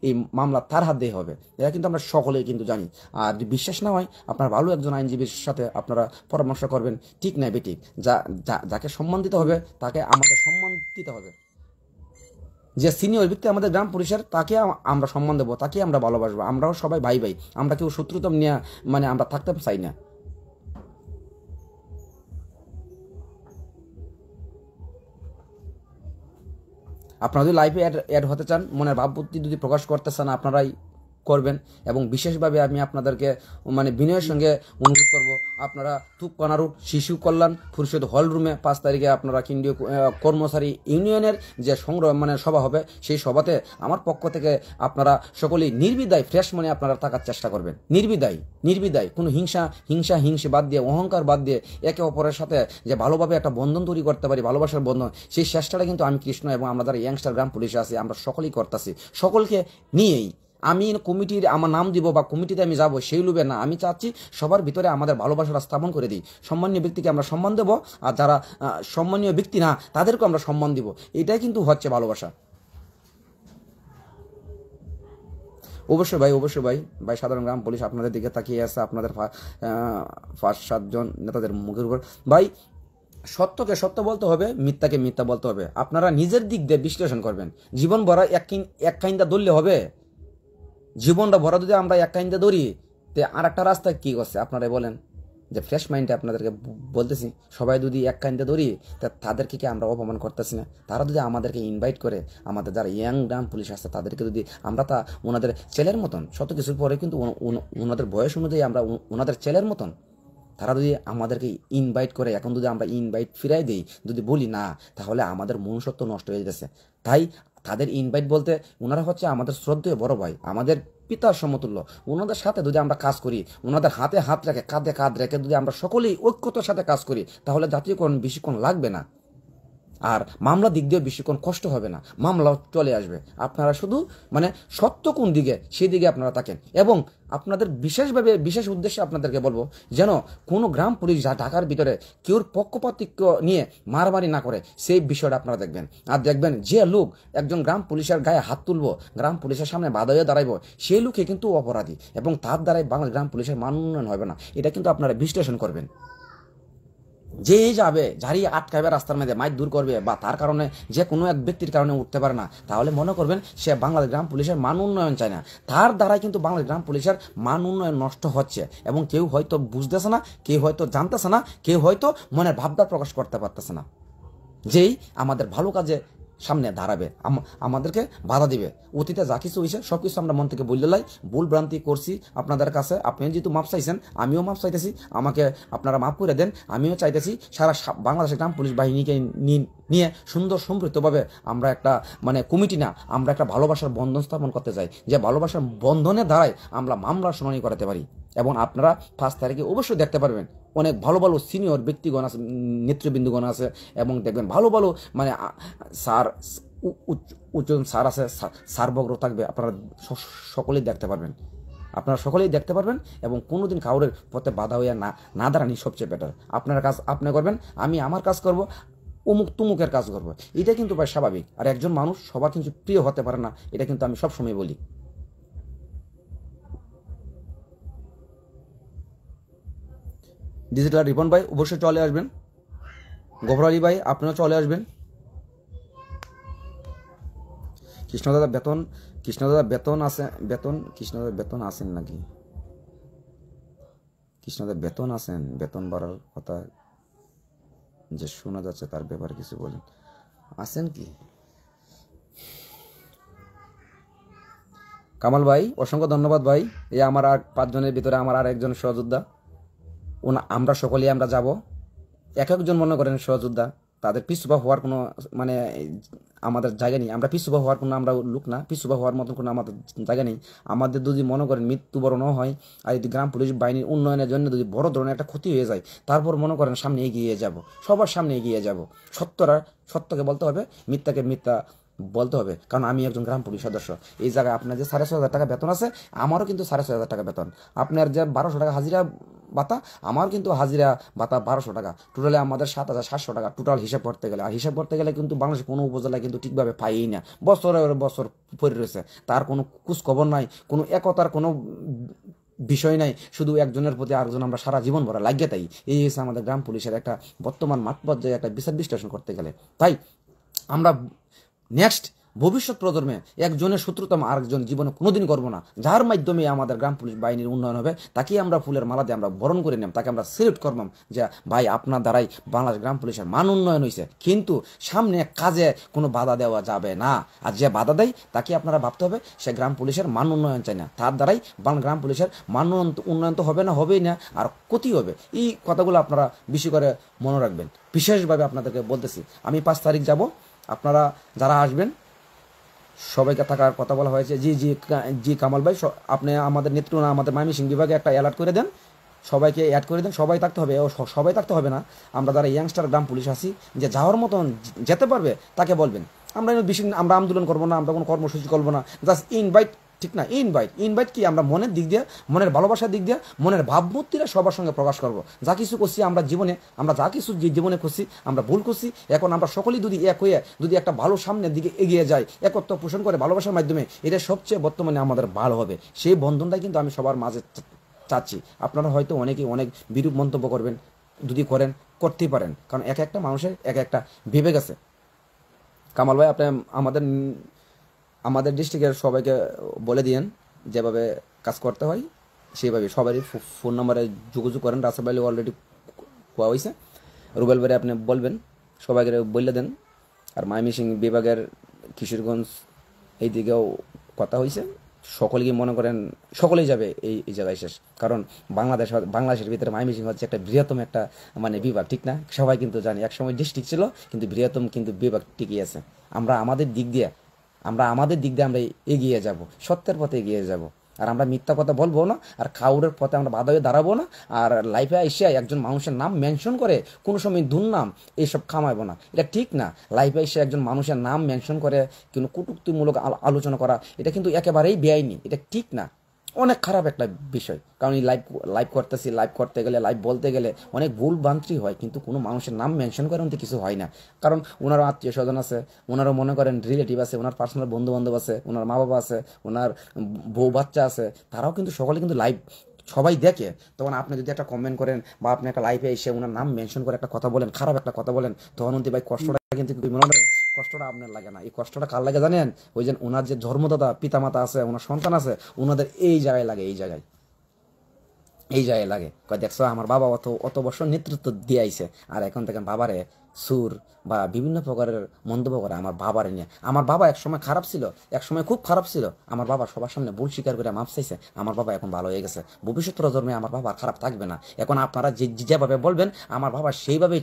এই মামলা তার হাত দিয়ে হবে। এটা কিন্তু আমরা সকলেই কিন্তু জানি। আর যদি বিশ্বাস না হয় আপনার ভালো একজন আইনজীবীর সাথে আপনারা পরামর্শ করবেন, ঠিক নাই বেঠিক, যাকে সম্মান দিতে হবে তাকে আমাদের সম্মান দিতে হবে। যে সিনিয়র ব্যক্তি আমাদের গ্রাম পুলিশের, তাকে আমরা সম্মান দেবো, তাকে আমরা ভালোবাসবো। আমরাও সবাই ভাই, আমরা কেউ শত্রুতা নিয়ে মানে আমরা থাকতে চাই না। আপনারা যদি লাইভে অ্যাড হতে চান, মনের ভাবভূতি যদি প্রকাশ করতে চান, আপনারাই করবেন। এবং বিশেষভাবে আমি আপনাদেরকে মানে বিনয়ের সঙ্গে অনুরোধ করব, আপনারা তুপকানারু শিশু কল্যাণ পরিষদ হল রুমে 5 তারিখে আপনারা কেন্দ্রীয় কর্মচারী ইউনিয়নের যে মানে সভা হবে, সেই সভাতে আমার পক্ষ থেকে আপনারা সকলেই নির্বিদায় ফ্রেশ মনে আপনারা থাকার চেষ্টা করবেন। নির্বিদায় কোনো হিংসা বাদ দিয়ে, অহংকার বাদ দিয়ে একে অপরের সাথে যে ভালোভাবে একটা বন্ধন তৈরি করতে পারি, ভালোবাসার বন্ধন, সেই চেষ্টাটা কিন্তু আমি কৃষ্ণ এবং আমরা যারা ইয়াংস্টার গ্রাম পুলিশে আছি আমরা সকলেই করতেছি। সকলকে নিয়েই আমি কমিটির আমার নাম দিব বা কমিটিতে আমি যাব সেই লোভে না, আমি চাচ্ছি সবার ভিতরে আমাদের ভালোবাসাটা স্থাপন করে দিই। সম্মানীয় ব্যক্তিকে আমরা সম্মান দেব, আর যারা সম্মানীয় ব্যক্তি না তাদেরকে আমরা সম্মান দিব। এটাই কিন্তু হচ্ছে ভালোবাসা। অবশ্যই ভাই সাধারণ গ্রাম পুলিশ আপনাদের দিকে তাকিয়ে আছে, আপনাদের 5-7 জন নেতাদের মুখের উপর। ভাই সত্যকে সত্য বলতে হবে, মিথ্যাকে মিথ্যা বলতে হবে। আপনারা নিজের দিক দিয়ে বিশ্লেষণ করবেন। জীবন ভরা এক কাইন্দা ধরলে হবে? জীবনটা ভরা যদি আমরা এক কাইন্দা ধরি, তে আর একটা রাস্তা কি করছে আপনারাই বলেন? যে ফ্রেশ মাইন্ডে আপনাদেরকে বলতেছি, সবাই যদি এক কাইন্দা ধরি, তা তাদেরকে কি আমরা অপমান করতেছি না? তারা যদি আমাদেরকে ইনভাইট করে, আমাদের যারা ইয়াং গ্রাম পুলিশ আছে তাদেরকে যদি আমরা ওনাদের ছেলের মতন, শত কিছুর পরে কিন্তু ওনাদের বয়স অনুযায়ী আমরা ওনাদের ছেলের মতন, তারা যদি আমাদেরকে ইনভাইট করে, এখন যদি আমরা ইনভাইট ফিরাই দিই, যদি বলি না, তাহলে আমাদের মনুষ্যত্ব নষ্ট হয়ে যাচ্ছে। তাই তাদের ইনভাইট বলতে ওনারা হচ্ছে আমাদের শ্রদ্ধেয় বড় ভাই, আমাদের পিতার সমতুল্য। ওনাদের সাথে যদি আমরা কাজ করি, ওনাদের হাতে হাত রেখে কাঁধে কাঁধ রেখে যদি আমরা সকলেই ঐক্যতার সাথে কাজ করি, তাহলে জাতীয়করণ বেশিক্ষণ লাগবে না, আর মামলা দিক দিয়ে বেশিক্ষণ কষ্ট হবে না, মামলাও চলে আসবে। আপনারা শুধু মানে সত্য কোন দিকে সেই দিকে আপনারা থাকেন। এবং আপনাদের বিশেষ উদ্দেশ্যে আপনাদেরকে বলবো, যেন কোনো গ্রাম পুলিশ যা ঢাকার ভিতরে কেউর পক্ষপাতিত্ব নিয়ে মারামারি না করে, সেই বিষয়টা আপনারা দেখবেন। আর দেখবেন যে লোক একজন গ্রাম পুলিশের গায়ে হাত তুলবো, গ্রাম পুলিশের সামনে বাধা হয়ে দাঁড়াইব, সেই লোকে কিন্তু অপরাধী, এবং তার দ্বারাই বাংলা গ্রাম পুলিশের মান উন্নয়ন হবে না। এটা কিন্তু আপনারা বিশ্লেষণ করবেন। যে যাবে, যারই আটকাবে রাস্তার মধ্যে, মাইক দূর করবে, বা তার কারণে যে কোনো এক ব্যক্তির কারণে উঠতে পারে না, তাহলে মনে করবেন সে বাংলাদেশ গ্রাম পুলিশের মান উন্নয়ন চায় না। তার দ্বারাই কিন্তু বাংলাদেশ গ্রাম পুলিশের মান উন্নয়ন নষ্ট হচ্ছে। এবং কেউ হয়তো বুঝতেছে না, কেউ হয়তো জানতেছে না, কেউ হয়তো মনের ভাবনা প্রকাশ করতে পারতেছে না। যেই আমাদের ভালো কাজে সামনে দাঁড়াবে, আমাদেরকে বাধা দিবে। অতীতে যা কিছু হয়েছে সব কিছু আমরা মন থেকে বললে লাই, ভুল ভ্রান্তি করছি আপনাদের কাছে। আপনি যেহেতু মাপ চাইছেন, আমিও মাপ চাইতেছি, আমাকে আপনারা মাপ করে দেন। আমিও চাইতেছি সারা বাংলাদেশের গ্রাম পুলিশ বাহিনীকে নিয়ে সুন্দর সমৃদ্ধভাবে আমরা একটা মানে কমিটি না, আমরা একটা ভালোবাসার বন্ধন স্থাপন করতে চাই, যে ভালোবাসার বন্ধনের দ্বারাই আমরা মামলার শুনানি করাতে পারি। এবং আপনারা 5 তারিখে অবশ্যই দেখতে পারবেন, অনেক ভালো ভালো সিনিয়র ব্যক্তিগণ আছে, নেতৃবৃন্দগণ আছে, এবং দেখবেন ভালো ভালো মানে স্যার, উচ্চ স্যার আছে, স্যার বগ্র থাকবে। আপনারা সকলেই দেখতে পারবেন, এবং কোনোদিন কাউরের পথে বাধা হইয়া না দাঁড়ানি সবচেয়ে বেটার। আপনার কাজ আপনি করবেন, আমি আমার কাজ করব, অমুক তুমুকের কাজ করবো। এটা কিন্তু প্রায় স্বাভাবিক। আর একজন মানুষ সবার কিন্তু প্রিয় হতে পারে না, এটা কিন্তু আমি সবসময় বলি। ডিজিটাল রিপন ভাই অবশ্যই চলে আসবেন, গফর আলী ভাই আপনিও চলে আসবেন। কৃষ্ণদাদা বেতন আছে, কৃষ্ণদাদা বেতন আছেন নাকি? কৃষ্ণদাদা বেতন আছেন, বেতন বাড়ার কথা যে শোনা যাচ্ছে, তার ব্যাপারে কিছু বলেন। আছেন কি কামাল ভাই? অসংখ্য ধন্যবাদ ভাই। এই আমার আর 5 জনের ভিতরে আমার আর একজন সহযোদ্ধা, আমরা সকলেই আমরা যাব। এক একজন মনে করেন সহযোদ্ধা, তাদের পিছুপা হওয়ার কোনো মানে আমাদের জায়গা নেই। আমরা পিছুপা হওয়ার কোনো আমরা লোক না, পিছুপা হওয়ার মতন কোনো আমাদের জায়গা নেই। আমাদের যদি মনে করেন মৃত্যুবরণ হয়, আর যদি গ্রাম পুলিশ বাহিনীর উন্নয়নের জন্য যদি বড় ধরনের একটা ক্ষতি হয়ে যায়, তারপর মনে করেন সামনে এগিয়ে যাব, সবার সামনে এগিয়ে যাব। সত্যকে বলতে হবে, মিথ্যাকে মিথ্যা বলতে হবে। কারণ আমি একজন গ্রাম পুলিশ সদস্য। এই জায়গায় আপনার যে 6,500 টাকা বেতন আছে, আমারও কিন্তু 6,500 টাকা বেতন। আপনার যে 1200 টাকা হাজিরা ভাতা, আমার কিন্তু হাজিরা ভাতা 1200 টাকা। টোটালে আমাদের 7,700 টাকা টোটাল হিসাব করতে গেলে। আর হিসাব করতে গেলে কিন্তু বাংলাদেশের কোনো উপজেলায় কিন্তু ঠিকভাবে পাইই না, বছরের বছর পড়ে রয়েছে। তার কোনো খোঁজ খবর নাই, কোনো একতার কোনো বিষয় নাই, শুধু একজনের প্রতি আরেকজন আমরা সারা জীবন ভরা লাগিয়ে তাই। এই হচ্ছে আমাদের গ্রাম পুলিশের একটা বর্তমান মাঠ পর্যায়ে একটা বিচার বিশ্লেষণ করতে গেলে। তাই আমরা নেক্সট ভবিষ্যৎ প্রজন্মে একজনের শত্রুতা আরেকজন জীবনে কোনোদিন করবো না। যার মাধ্যমে আমাদের গ্রাম পুলিশ বাহিনীর উন্নয়ন হবে তাকে আমরা ফুলের মালা দিয়ে আমরা বরণ করে নিলাম, তাকে আমরা সেলিউট করলাম যে ভাই আপনার দ্বারাই বাংলাদেশ গ্রাম পুলিশের মান উন্নয়ন হয়েছে। কিন্তু সামনে কাজে কোনো বাধা দেওয়া যাবে না। আর যে বাধা দেয় তাকে আপনারা ভাবতে হবে সে গ্রাম পুলিশের মান উন্নয়ন চায় না, তার দ্বারাই গ্রাম পুলিশের মান উন্নয়ন তো হবে না, হবেই না, আর ক্ষতি হবে। এই কথাগুলো আপনারা বেশি করে মনে রাখবেন। বিশেষভাবে আপনাদেরকে বলতেছি, আমি 5 তারিখ যাব, আপনারা যারা আসবেন সবাইকে থাকার কথা বলা হয়েছে। জি জি জি কামাল ভাই, আপনি আমাদের নেতৃত্ব আমাদের ময়মনসিংহ বিভাগে একটা অ্যালার্ট করে দেন, সবাইকে অ্যাড করে দেন। সবাই থাকতে হবে, সবাই থাকতে হবে না, আমরা যারা ইয়াংস্টার গ্রাম পুলিশ আছি যে যাওয়ার মতন যেতে পারবে তাকে বলবেন। আমরা বেশি আমরা আন্দোলন করবো না, আমরা কোনো কর্মসূচি করবো না, জাস্ট ইনভাইট, ঠিক না? ইনভাইট কি আমরা মনের দিক দিয়ে, মনের ভালোবাসার দিক দিয়ে, মনের ভাবমূর্তিরা সবার সঙ্গে প্রকাশ করব। যা কিছু করছি আমরা জীবনে, আমরা যা কিছু জীবনে করছি, আমরা ভুল করছি, এখন আমরা সকলেই যদি এক হয়ে যদি একটা ভালো সামনের দিকে এগিয়ে যাই, একত্র পোষণ করে ভালোবাসার মাধ্যমে, এটা সবচেয়ে বর্তমানে আমাদের ভালো হবে। সেই বন্ধনটাই কিন্তু আমি সবার মাঝে চাচ্ছি। আপনারা হয়তো অনেকেই অনেক বিরূপ মন্তব্য করবেন, যদি করেন করতেই পারেন, কারণ এক একটা মানুষের এক একটা বিবেক আছে। কামাল ভাই, আপনি আমাদের ডিস্ট্রিক্টের সবাইকে বলে দিয়েন যেভাবে কাজ করতে হয় সেইভাবে সবারই ফোন নাম্বারে যোগাযোগ করেন। রাসেল ভাই অলরেডি কোয়া হয়েছে, রুবেল ভাই আপনি বলবেন, সবাইকে বললে দেন। আর ময়মনসিংহ বিভাগের কিশোরগঞ্জ এই দিকেও কথা হয়েছে, সকলেই মনে করেন সকলেই যাবে এই জায়গায় শেষ। কারণ বাংলাদেশের ভিতরে ময়মনসিংহ হচ্ছে একটা বৃহত্তম একটা মানে বিভাগ, ঠিক না? সবাই কিন্তু জানি একসময় ডিস্ট্রিক্ট ছিল, কিন্তু বৃহত্তম কিন্তু বিভাগ টিকে আছে। আমরা আমাদের দিক দিয়ে আমরা এগিয়ে যাব, সত্যের পথে এগিয়ে যাব। আর আমরা মিথ্যা কথা বলবো না, আর কাউরের পথে আমরা বাধা হয়ে দাঁড়াবো না। আর লাইফে এসে একজন মানুষের নাম মেনশন করে কোনো সময় দুর্নাম এইসব খামাইবো না, এটা ঠিক না। লাইফে এসে একজন মানুষের নাম মেনশন করে কিন্তু কটূক্তিমূলক আলোচনা করা, এটা কিন্তু একেবারেই বেআইনি, এটা ঠিক না, অনেক খারাপ একটা বিষয়। কারণ এই লাইভ করতেছি, লাইভ করতে গেলে, লাইভ বলতে গেলে অনেক ভুল ভ্রান্তি হয়, কিন্তু কোনো মানুষের নাম মেনশন করে অন্তে কিছু হয় না। কারণ ওনারও আত্মীয় স্বজন আছে, ওনারও মনে করেন রিলেটিভ আছে, ওনার পার্সোনাল বন্ধু বান্ধব আছে, ওনার মা বাবা আছে, ওনার বউ বাচ্চা আছে, তারাও কিন্তু সকলে কিন্তু লাইভ সবাই দেখে। তখন আপনি যদি একটা কমেন্ট করেন বা আপনি একটা লাইভে এসে ওনার নাম মেনশন করে একটা কথা বলেন, খারাপ একটা কথা বলেন, তখন অন্তি ভাই কষ্টটা কিন্তু মনে হয় কষ্টটা আপনার লাগে না। এই কষ্টটা কার লাগে জানেন? ওই যে ওনার যে ধর্মদাতা পিতামাতা আছে, ওনার সন্তান আছে, ওনাদের এই জায়গায় লাগে, এই জায়গায় লাগে। কয় দেখছো আমার বাবা অত বছর নেতৃত্ব দিয়ে আইছে, আর এখন থেকে বাবারে সুর বা বিভিন্ন প্রকারের মন্তব্য করে আমার বাবারে নিয়ে। আমার বাবা একসময় খারাপ ছিল, একসময় খুব খারাপ ছিল, আমার বাবা সবার সামনে ভুল স্বীকার করে মাপ চাইছে, আমার বাবা এখন ভালো হয়ে গেছে। ভবিষ্যৎ প্রজন্মে আমার বাবা খারাপ থাকবে না। এখন আপনারা যেভাবে বলবেন আমার বাবা সেইভাবেই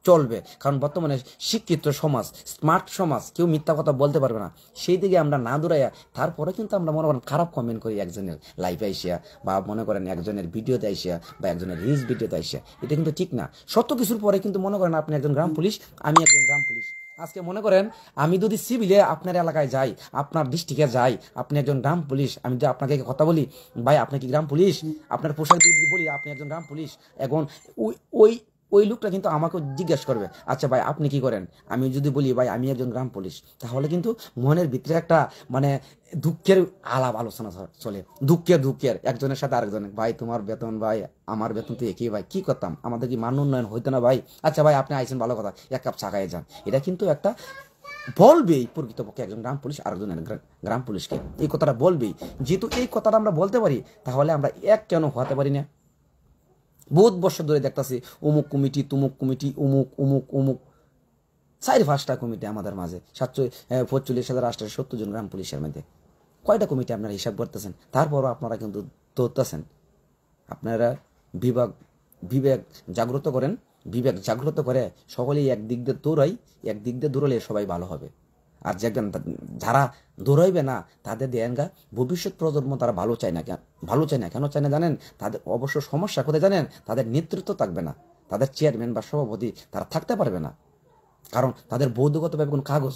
চলবে। কারণ বর্তমানে শিক্ষিত সমাজ, স্মার্ট সমাজ, কেউ মিথ্যা কথা বলতে পারবে না। সেই দিকে আমরা না দৌড়াইয়া তারপরে কিন্তু আমরা মনে করেন খারাপ কমেন্ট করি একজনের লাইভে আইসিয়া, বা মনে করেন একজনের ভিডিওতে আইসিয়া, বা একজনের রিলস ভিডিওতে আইসিয়া, এটা কিন্তু ঠিক না। সত্য কিছুর পরে কিন্তু মনে করেন আপনি একজন গ্রাম পুলিশ, আমি একজন গ্রাম পুলিশ। আজকে মনে করেন আমি যদি সিভিলে আপনার এলাকায় যাই, আপনার ডিস্ট্রিক্টে যাই, আপনি একজন গ্রাম পুলিশ, আমি যদি আপনাকে কথা বলি ভাই আপনি কি গ্রাম পুলিশ, আপনার পোশাক বলি আপনি একজন গ্রাম পুলিশ, এখন ওই ওই লোকটা কিন্তু আমাকে জিজ্ঞেস করবে, আচ্ছা ভাই আপনি কি করেন? আমি যদি বলি ভাই আমি একজন গ্রাম পুলিশ, তাহলে কিন্তু মনের ভিতরে একটা মানে দুঃখের আলাপ আলোচনা চলে, দুঃখের একজনের সাথে আরেকজনের, ভাই তোমার বেতন ভাই আমার বেতন তো একই, ভাই কি করতাম, আমাদের কি মান উন্নয়ন হইতো না ভাই? আচ্ছা ভাই আপনি আইছেন ভালো কথা, 1 কাপ চা খাইয়ে যান। এটা কিন্তু একটা বলবেই প্রকৃতপক্ষে একজন গ্রাম পুলিশ আরেকজন গ্রাম পুলিশকে এই কথাটা বলবেই। যেহেতু এই কথাটা আমরা বলতে পারি, তাহলে আমরা এক কেন হতে পারি না? বহুত বছর ধরে দেখতেছি অমুক কমিটি, তুমুক কমিটি, অমুক 4-5টা কমিটি আমাদের মাঝে, 45,870 জন গ্রাম পুলিশের মধ্যে কয়টা কমিটি আপনারা হিসাব করতেছেন? তারপরও আপনারা কিন্তু দৌড়তেছেন। আপনারা বিবেক জাগ্রত করেন, বিবেক জাগ্রত করে সকলেই একদিক দিয়ে দৌড়াই, একদিক দিয়ে দৌড়ালে সবাই ভালো হবে। আর যারা দৌড়াইবে না তাদের দেনগা ভবিষ্যৎ প্রজন্ম তারা ভালো চায় না। কেন চায় না জানেন? তাদের অবশ্য সমস্যা কোথায় জানেন? তাদের নেতৃত্ব থাকবে না, তাদের চেয়ারম্যান বা সভাপতি তারা থাকতে পারবে না, কারণ তাদের বৌদ্ধগতভাবে কোনো কাগজ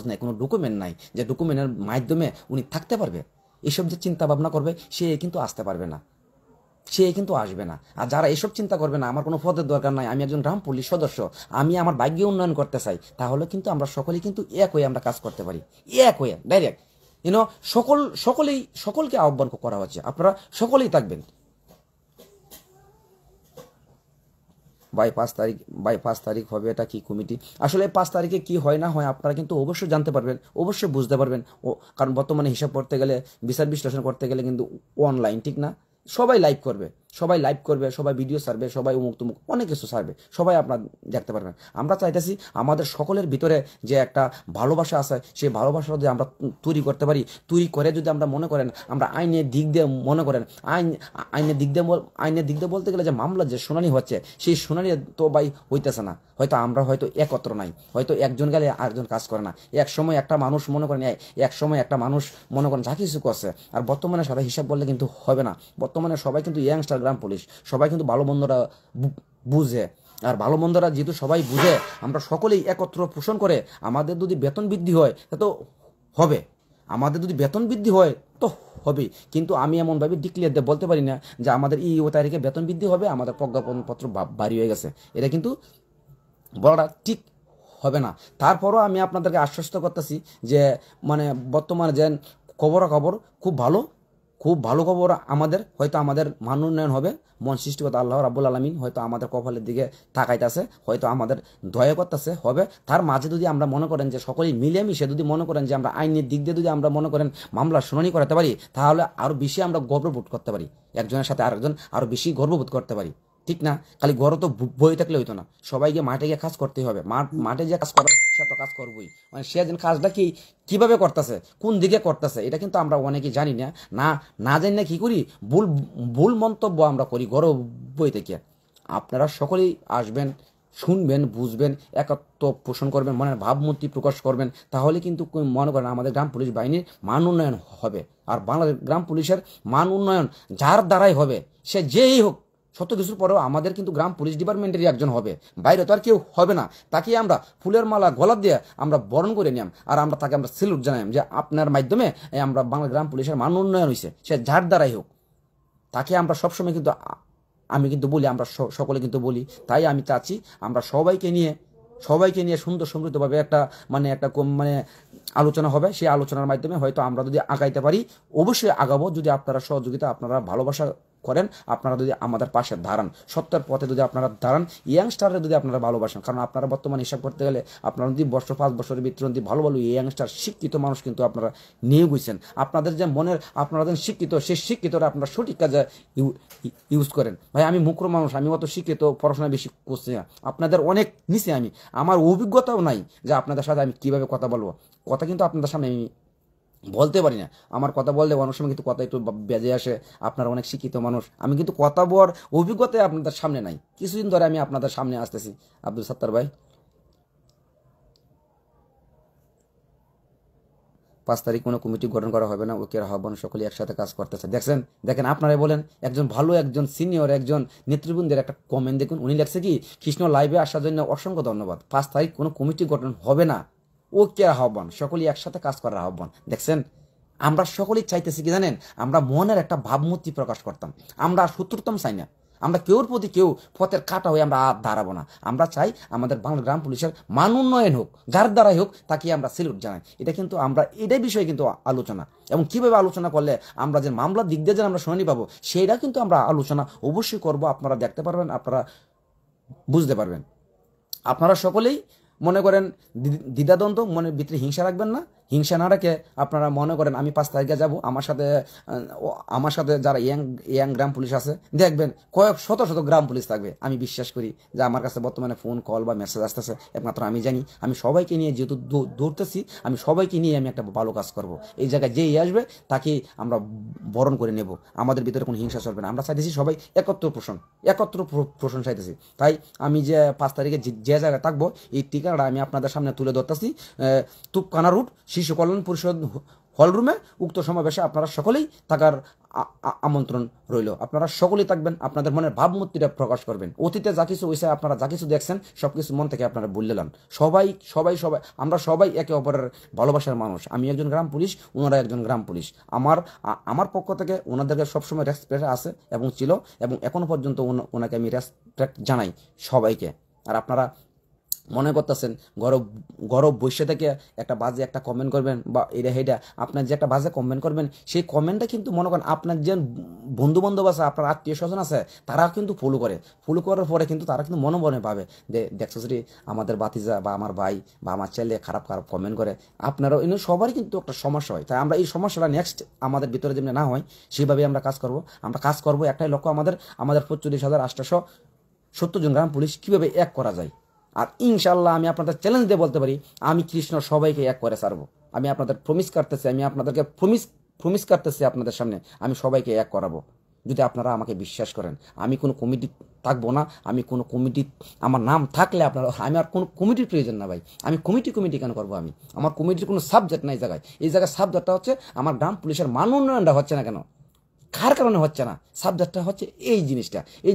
নাই, কোনো ডকুমেন্ট নাই যে ডকুমেন্টের মাধ্যমে উনি থাকতে পারবে। এসব যে চিন্তা ভাবনা করবে সে কিন্তু আসতে পারবে না, সে কিন্তু আসবে না। আর যারা এসব চিন্তা করবে না, আমার কোনো পদের দরকার নাই, আমি একজন গ্রাম পুলিশ সদস্য, আমি আমার ভাগ্য উন্নয়ন করতে চাই, তাহলে কিন্তু আমরা সকলেই কিন্তু এক হয়ে আমরা কাজ করতে পারি, এক হয়ে ডাইরেক্ট সকলকে আহ্বান করা হচ্ছে, আপনারা সকলেই থাকবেন। ভাই 5 তারিখ, ভাই 5 তারিখ হবে, এটা কি কমিটি? আসলে 5 তারিখে কি হয় না হয় আপনারা কিন্তু অবশ্যই জানতে পারবেন, অবশ্যই বুঝতে পারবেন। কারণ বর্তমানে হিসাব করতে গেলে, বিচার বিশ্লেষণ করতে গেলে কিন্তু অনলাইন, ঠিক না? সবাই লাইভ করবে, সবাই লাইভ করবে, সবাই ভিডিও ছাড়বে, সবাই উমুক তুমুক অনেক কিছু ছাড়বে, সবাই আপনার দেখতে পারবেন। আমরা চাইতেছি আমাদের সকলের ভিতরে যে একটা ভালোবাসা আছে, সেই ভালোবাসা যদি আমরা তৈরি করতে পারি, তৈরি করে যদি আমরা মনে করেন আমরা আইনের দিক দিয়ে মনে করেন আইনের দিক দিয়ে বলতে গেলে যে মামলা যে শুনানি হচ্ছে, সেই শুনানি তো ভাই হইতেছে না। হয়তো আমরা হয়তো একত্র নাই, হয়তো একজন গেলে আরেকজন কাজ করে না। এক সময় একটা মানুষ মনে করেন, এক সময় একটা মানুষ মনে করেন যা কিছু করছে। আর বর্তমানে সাথে হিসাব বললে কিন্তু হবে না। বর্তমানে সবাই কিন্তু ইয়াংস্টার গ্রাম পুলিশ, সবাই কিন্তু ভালো মন্দরা বুঝে। আর ভালো মন্দরা যেহেতু সবাই বুঝে, আমরা সকলেই একত্র পোষণ করে আমাদের যদি বেতন বৃদ্ধি হয় তা তো হবে, আমাদের যদি বেতন বৃদ্ধি হয় তো হবে। কিন্তু আমি এমনভাবে ডিক্লেয়ার দিয়ে বলতে পারি না যে আমাদের এই তারিখে বেতন বৃদ্ধি হবে, আমাদের প্রজ্ঞাপনপত্র ভারী হয়ে গেছে। এটা কিন্তু বলাটা ঠিক হবে না। তারপরও আমি আপনাদেরকে আশ্বস্ত করতেছি যে মানে বর্তমানে যে খবরাখবর খুব ভালো, খুব ভালো খবর আমাদের। হয়তো আমাদের মান উন্নয়ন হবে, মন সৃষ্টিকর্তা আল্লাহ রাব্বুল আলামিন হয়তো আমাদের কপালের দিকে তাকাইতেছে, হয়তো আমাদের দয়া করতেছে, হবে। তার মাঝে যদি আমরা মনে করেন যে সকলেই মিলেমিশে যদি মনে করেন যে আমরা আইনের দিক দিয়ে যদি আমরা মনে করেন মামলা শুনানি করাতে পারি, তাহলে আরও বেশি আমরা গর্ববোধ করতে পারি, একজনের সাথে আরেকজন আরও বেশি গর্ববোধ করতে পারি, ঠিক না? খালি ঘরও তো বই থাকলে হইতো না, সবাইকে মাঠে গিয়ে কাজ করতেই হবে। মাঠে যে কাজ করে সে তো কাজ করবই, মানে সে যেন কাজটা কিভাবে করতেছে, কোন দিকে করতেছে, এটা কিন্তু আমরা অনেকেই জানি না। না জানি না কি করি, ভুল ভুল মন্তব্য আমরা করি ঘর বই থেকে। আপনারা সকলেই আসবেন, শুনবেন, বুঝবেন, একত্র পোষণ করবেন, মনের ভাবমূর্তি প্রকাশ করবেন, তাহলে কিন্তু মনে করেন আমাদের গ্রাম পুলিশ বাহিনীর মান উন্নয়ন হবে। আর বাংলাদেশ গ্রাম পুলিশের মান উন্নয়ন যার দ্বারাই হবে, সে যেই হোক, শত কিছুর পরেও আমাদের কিন্তু গ্রাম পুলিশ ডিপার্টমেন্টেরই একজন হবে, বাইরে তো আর কেউ হবে না। তাকে আমরা ফুলের মালা গলা দিয়ে আমরা বরণ করে নিলাম, আর আমরা তাকে আমরা সেলুট জানাইম যে আপনার মাধ্যমে আমরা বাংলা গ্রাম পুলিশের মান উন্নয়ন হয়েছে, সে যার দ্বারাই হোক। তাকে আমরা সবসময় কিন্তু আমি কিন্তু বলি, আমরা সকলে কিন্তু বলি। তাই আমি চাচ্ছি আমরা সবাইকে নিয়ে সুন্দর সমৃদ্ধভাবে একটা মানে আলোচনা হবে। সেই আলোচনার মাধ্যমে হয়তো আমরা যদি আগাইতে পারি, অবশ্যই আগাবো, যদি আপনারা সহযোগিতা, আপনারা ভালোবাসা করেন, আপনারা যদি আমাদের পাশে দাঁড়ান, সত্যের পথে যদি আপনারা দাঁড়ান, ইয়াংস্টাররা যদি আপনারা ভালোবাসেন। কারণ আপনারা বর্তমানে হিসাব করতে গেলে আপনারা যদি 5 বছরের ভিতরে যদি ভালো ভালো ইয়াংস্টার শিক্ষিত মানুষ কিন্তু আপনারা নিয়ে গেছেন। আপনাদের যে মনের, আপনারা যেন শিক্ষিত, সেই শিক্ষিতরা আপনারা সঠিক কাজে ইউজ করেন। ভাই আমি মুখ্য মানুষ, আমি অত শিক্ষিত, পড়াশোনা বেশি করছি না, আপনাদের অনেক নিচে আমি, আমার অভিজ্ঞতাও নাই যে আপনাদের সাথে আমি কিভাবে কথা বলবো। কথা কিন্তু আপনাদের সামনে আমি বলতে পারি না, আমার কথা বললে অনেক সময় কিন্তু কথা একটু বেজে আসে। আপনারা অনেক শিক্ষিত মানুষ, আমি কিন্তু কথা বলার অভিজ্ঞতায় আপনাদের সামনে নাই। কিছুদিন ধরে আমি আপনাদের সামনে আসতেছি। আব্দুল সত্তার ভাই, 5 তারিখ কোনো কমিটি গঠন করা হবে না, ওকে আহ্বান, সকলে একসাথে কাজ করতেছে। দেখেন আপনারাই বলেন, একজন ভালো, একজন সিনিয়র, একজন নেতৃবৃন্দের একটা কমেন্ট দেখুন, উনি লেখছে কি, কৃষ্ণ লাইভে আসার জন্য অসংখ্য ধন্যবাদ, 5 তারিখ কোনো কমিটি গঠন হবে না, ওকে আহ্বান, সকলেই একসাথে কাজ করার আহ্বান। দেখছেন, আমরা সকলেই চাইতেছি কি জানেন, আমরা মনের একটা ভাবমূর্তি প্রকাশ করতাম, আমরা শত্রুতম চাই না, আমরা কেউর প্রতি কেউ পথের কাটা হয়ে আমরা দাঁড়াবো না। আমরা চাই আমাদের বাংলা গ্রাম পুলিশের মান উন্নয়ন হোক, যার দ্বারাই হোক তাকে আমরা সেলুট জানাই। এটা কিন্তু আমরা এটাই বিষয়ে কিন্তু আলোচনা, এবং কিভাবে আলোচনা করলে আমরা যে মামলার দিক দিয়ে যে আমরা শুনানি পাবো, সেইটা কিন্তু আমরা আলোচনা অবশ্যই করব। আপনারা দেখতে পারবেন, আপনারা বুঝতে পারবেন। আপনারা সকলেই মনে করেন দ্বিধাদ্বন্দ্ব, মনের ভিতরে হিংসা রাখবেন না। হিংসা না রেখে আপনারা মনে করেন আমি 5 তারিখে যাব, আমার সাথে যারা ইয়াং গ্রাম পুলিশ আছে, দেখবেন কয়েক শত শত গ্রাম পুলিশ থাকবে। আমি বিশ্বাস করি যে আমার কাছে বর্তমানে ফোন কল বা মেসেজ আসতেছে, একমাত্র আমি জানি। আমি সবাইকে নিয়ে যেহেতু দৌড়তেছি, আমি সবাইকে নিয়ে আমি একটা ভালো কাজ করব। এই জায়গায় যেই আসবে তাকে আমরা বরণ করে নেব, আমাদের ভিতরে কোনো হিংসা চলবে না। আমরা চাইতেছি সবাই একত্র পোষণ চাইতেছি। তাই আমি যে 5 তারিখে যে জায়গায় থাকবো, এই ঠিকানাটা আমি আপনাদের সামনে তুলে ধরতেছি। তুপকানা রুট, শিশু কল্যাণ পরিষদ হলরুমে। উক্ত সমাবেশে আপনারা সকলেই থাকার আমন্ত্রণ রইল। আপনারা সকলেই থাকবেন, আপনাদের মনের ভাবমূর্তিটা প্রকাশ করবেন। অতীতে যা কিছু হয়েছে, আপনারা যা কিছু দেখছেন, সবকিছু মন থেকে আপনারা বললেন। সবাই আমরা সবাই একে অপরের ভালোবাসার মানুষ। আমি একজন গ্রাম পুলিশ, ওনারা একজন গ্রাম পুলিশ। আমার পক্ষ থেকে ওনাদেরকে সবসময় রেসপেক্ট আছে এবং ছিল, এবং এখনো পর্যন্ত ওনাকে আমি রেসপেক্ট জানাই সবাইকে। আর আপনারা মনে করতেছেন গরব গরব বসে থেকে একটা বাজে একটা কমেন্ট করবেন বা এটা হেটা আপনার যে একটা বাজে কমেন্ট করবেন, সেই কমেন্টটা কিন্তু মনে করেন আপনার যে বন্ধু বান্ধব আছে, আপনার আত্মীয় স্বজন আছে, তারা কিন্তু ফলো করার পরে কিন্তু তারা কিন্তু মনে মনে পাবে যে দেখছো যদি আমাদের বাতিজা বা আমার ভাই বা আমার ছেলে খারাপ খারাপ কমেন্ট করে। আপনারাও এনে সবারই কিন্তু একটা সমস্যা হয়, তাই আমরা এই সমস্যাটা নেক্সট আমাদের ভিতরে যেমনি না হয় সেইভাবেই আমরা কাজ করব। একটাই লক্ষ্য আমাদের, 45,870 জন গ্রাম পুলিশ কীভাবে এক করা যায়। আর ইনশাল্লাহ আমি আপনাদের চ্যালেঞ্জ দিয়ে বলতে পারি, আমি কৃষ্ণ সবাইকে এক করে ছাড়বো। আমি আপনাদের প্রমিস করতেছি, আমি আপনাদেরকে প্রমিস করতেছি আপনাদের সামনে, আমি সবাইকে এক করাবো যদি আপনারা আমাকে বিশ্বাস করেন। আমি কোনো কমিটি থাকবো না, আমি কোনো কমিটি আমার নাম থাকলে আপনারা, আমি আর কোনো কমিটির প্রয়োজন না ভাই। আমি কমিটি কেন করবো? আমার কমিটির কোনো সাবজেক্ট নাই জায়গায়। এই জায়গায় সাবজেক্টটা হচ্ছে আমার গ্রাম পুলিশের মান উন্নয়নটা হচ্ছে না কেন, কার কারণে হচ্ছে না। সাবজেক্টটা হচ্ছে এই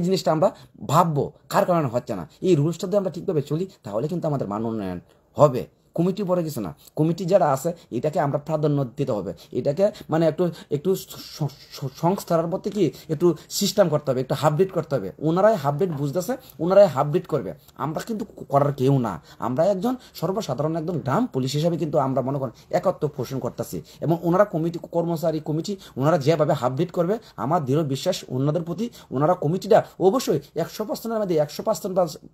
জিনিসটা আমরা ভাববো কার কারণে হচ্ছে না। এই রুলসটা দিয়ে আমরা ঠিকভাবে চলি তাহলে কিন্তু আমাদের মান উন্নয়ন হবে। কমিটি পরে কিছু না, কমিটি যারা আছে এটাকে আমরা প্রাধান্য দিতে হবে। এটাকে মানে একটু একটু সংস্থার মধ্যে কি একটু সিস্টেম করতে হবে, একটু হাফডেট করতে হবে। ওনারাই হাফডেট বুঝতেছে, ওনারাই হাফডেট করবে, আমরা কিন্তু করার কেউ না। আমরা একজন সর্বসাধারণ একদম গ্রাম পুলিশ হিসাবে কিন্তু আমরা মনে করেন একত্র পোষণ করতেছি, এবং ওনারা কমিটি কর্মচারী কমিটি ওনারা যেভাবে হাফডেট করবে আমার দৃঢ় বিশ্বাস ওনাদের প্রতি। ওনারা কমিটিটা অবশ্যই 100%-এর মধ্যে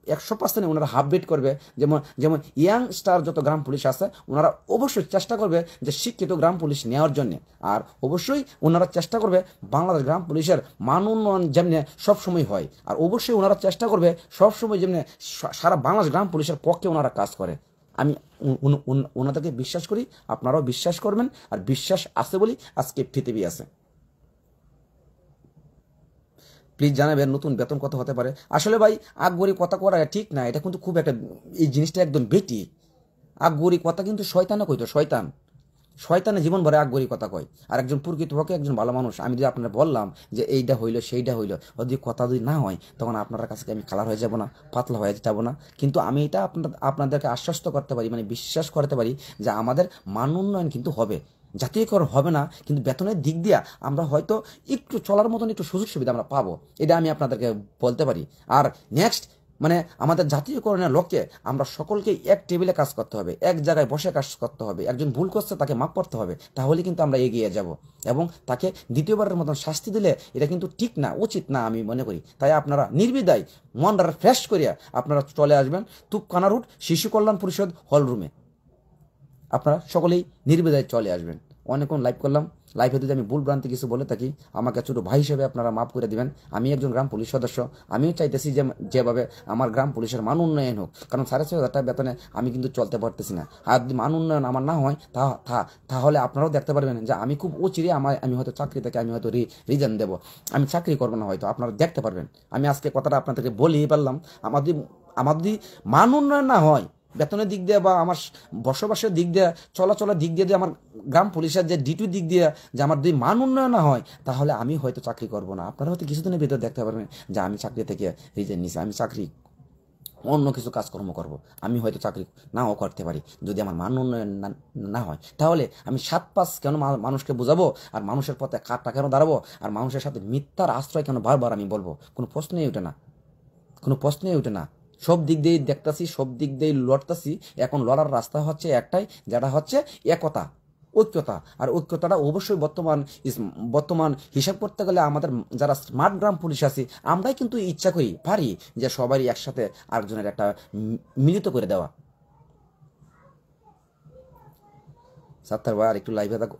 100% ওনারা হাফডেট করবে। যেমন যেমন ইয়াং স্টার যত গ্রাম পুলিশ আছে ওনারা অবশ্যই চেষ্টা করবে যে শিক্ষিত গ্রাম পুলিশ নেওয়ার জন্য। আর অবশ্যই ওনারা চেষ্টা করবে বাংলাদেশ গ্রাম পুলিশের মান উন্নয়ন যেমনি সবসময় হয়। আর অবশ্যই ওনারা চেষ্টা করবে সবসময় যেমনি সারা বাংলাদেশ গ্রাম পুলিশের পক্ষে ওনারা কাজ করে। আমি ওনাদেরকে বিশ্বাস করি, আপনারাও বিশ্বাস করবেন। আর বিশ্বাস আছে বলি আজকে পৃথিবী আছে। প্লিজ জানাবেন নতুন বেতন কত হতে পারে। আসলে ভাই আকবরী কথা করা ঠিক না, এটা কিন্তু খুব একটা, এই জিনিসটা একদম বেটি। আকবরী কথা কিন্তু শয়তানে কইতো, শয়তানে জীবন ভরে আকবরী কথা কয়। আর একজন প্রকৃতপক্ষে একজন ভালো মানুষ, আমি যদি আপনারা বললাম যে এইটা হইলো সেইটা হইলো, যদি কথা যদি না হয় তখন আপনার কাছে আমি কালার হয়ে যাব না, পাতলা হয়ে যাব না। কিন্তু আমি এটা আপনাদেরকে আশ্বস্ত করতে পারি, মানে বিশ্বাস করতে পারি যে আমাদের মান উন্নয়ন কিন্তু হবে। জাতীয়করণ হবে না কিন্তু বেতনের দিক দিয়া আমরা হয়তো একটু চলার মতন একটু সুযোগ সুবিধা আমরা পাবো, এটা আমি আপনাদেরকে বলতে পারি। আর নেক্সট মানে আমাদের জাতীয়করণের লক্ষ্যে আমরা সকলকে এক টেবিলে কাজ করতে হবে, এক জায়গায় বসে কাজ করতে হবে। একজন ভুল করছে তাকে মাফ করতে হবে, তাহলে কিন্তু আমরা এগিয়ে যাব। এবং তাকে দ্বিতীয়বারের মতন শাস্তি দিলে এটা কিন্তু ঠিক না, উচিত না আমি মনে করি। তাই আপনারা নির্বিদায় মনটা ফ্রেশ করিয়া আপনারা চলে আসবেন তুপখানা রুট শিশু কল্যাণ পরিষদ হল রুমে। আপনারা সকলেই নির্বিধায় চলে আসবেন। অনেকক্ষণ লাইভ করলাম, লাইভে যদি আমি ভুল ভ্রান্তি কিছু বলে থাকি আমাকে ছোটো ভাই হিসেবে আপনারা মাফ করে দিবেন। আমি একজন গ্রাম পুলিশ সদস্য, আমিও চাইতেছি যে যেভাবে আমার গ্রাম পুলিশের মান উন্নয়ন হোক, কারণ 6,500 টাকা বেতনে আমি কিন্তু চলতে পারতেছি না। আর যদি মান উন্নয়ন আমার না হয় তাহলে আপনারাও দেখতে পারবেন যে আমি খুব অচিরে আমি হয়তো চাকরি থেকে আমি হয়তো রিজাইন দেবো, আমি চাকরি করবো না হয়তো, আপনারা দেখতে পারবেন। আমি আজকে কথাটা আপনাদেরকে বলেই পারলাম, আমার যদি মান উন্নয়ন না হয় বেতনের দিক দিয়ে বা আমার বসবাসের দিক দিয়ে চলাচলের দিক দিয়ে আমার গ্রাম পুলিশের যে ডিউটির দিক দিয়ে যে আমার যদি মান উন্নয়ন না হয় তাহলে আমি হয়তো চাকরি করব না। আপনারা হয়তো কিছুদিনের ভিতরে দেখতে পারবেন যে আমি চাকরি থেকে রিজাইন নিছি, আমি চাকরি অন্য কিছু কাজকর্ম করব। আমি হয়তো চাকরি নাও করতে পারি যদি আমার মান উন্নয়ন না হয়। তাহলে আমি 7-5 কেন মানুষকে বোঝাবো, আর মানুষের পথে কাঠটা কেন দাঁড়াবো, আর মানুষের সাথে মিথ্যার আশ্রয় কেন বারবার আমি বলবো? কোনো প্রশ্নই ওঠে না। সব দিক দিয়েই দেখতেছি, সব দিক দিয়েই লড়তেছি। এখন লড়ার রাস্তা হচ্ছে একটাই, যেটা হচ্ছে একতা, ঐক্যতা। আর ঐক্যতাটা অবশ্যই বর্তমান হিসাব করতে গেলে আমাদের যারা স্মার্ট গ্রাম পুলিশ আছি আমরাই কিন্তু ইচ্ছা করি পারি যে সবারই একসাথে আরেকজনের একটা মিলিত করে দেওয়া। সাত্তার ভাই আর একটু লাইভে থাক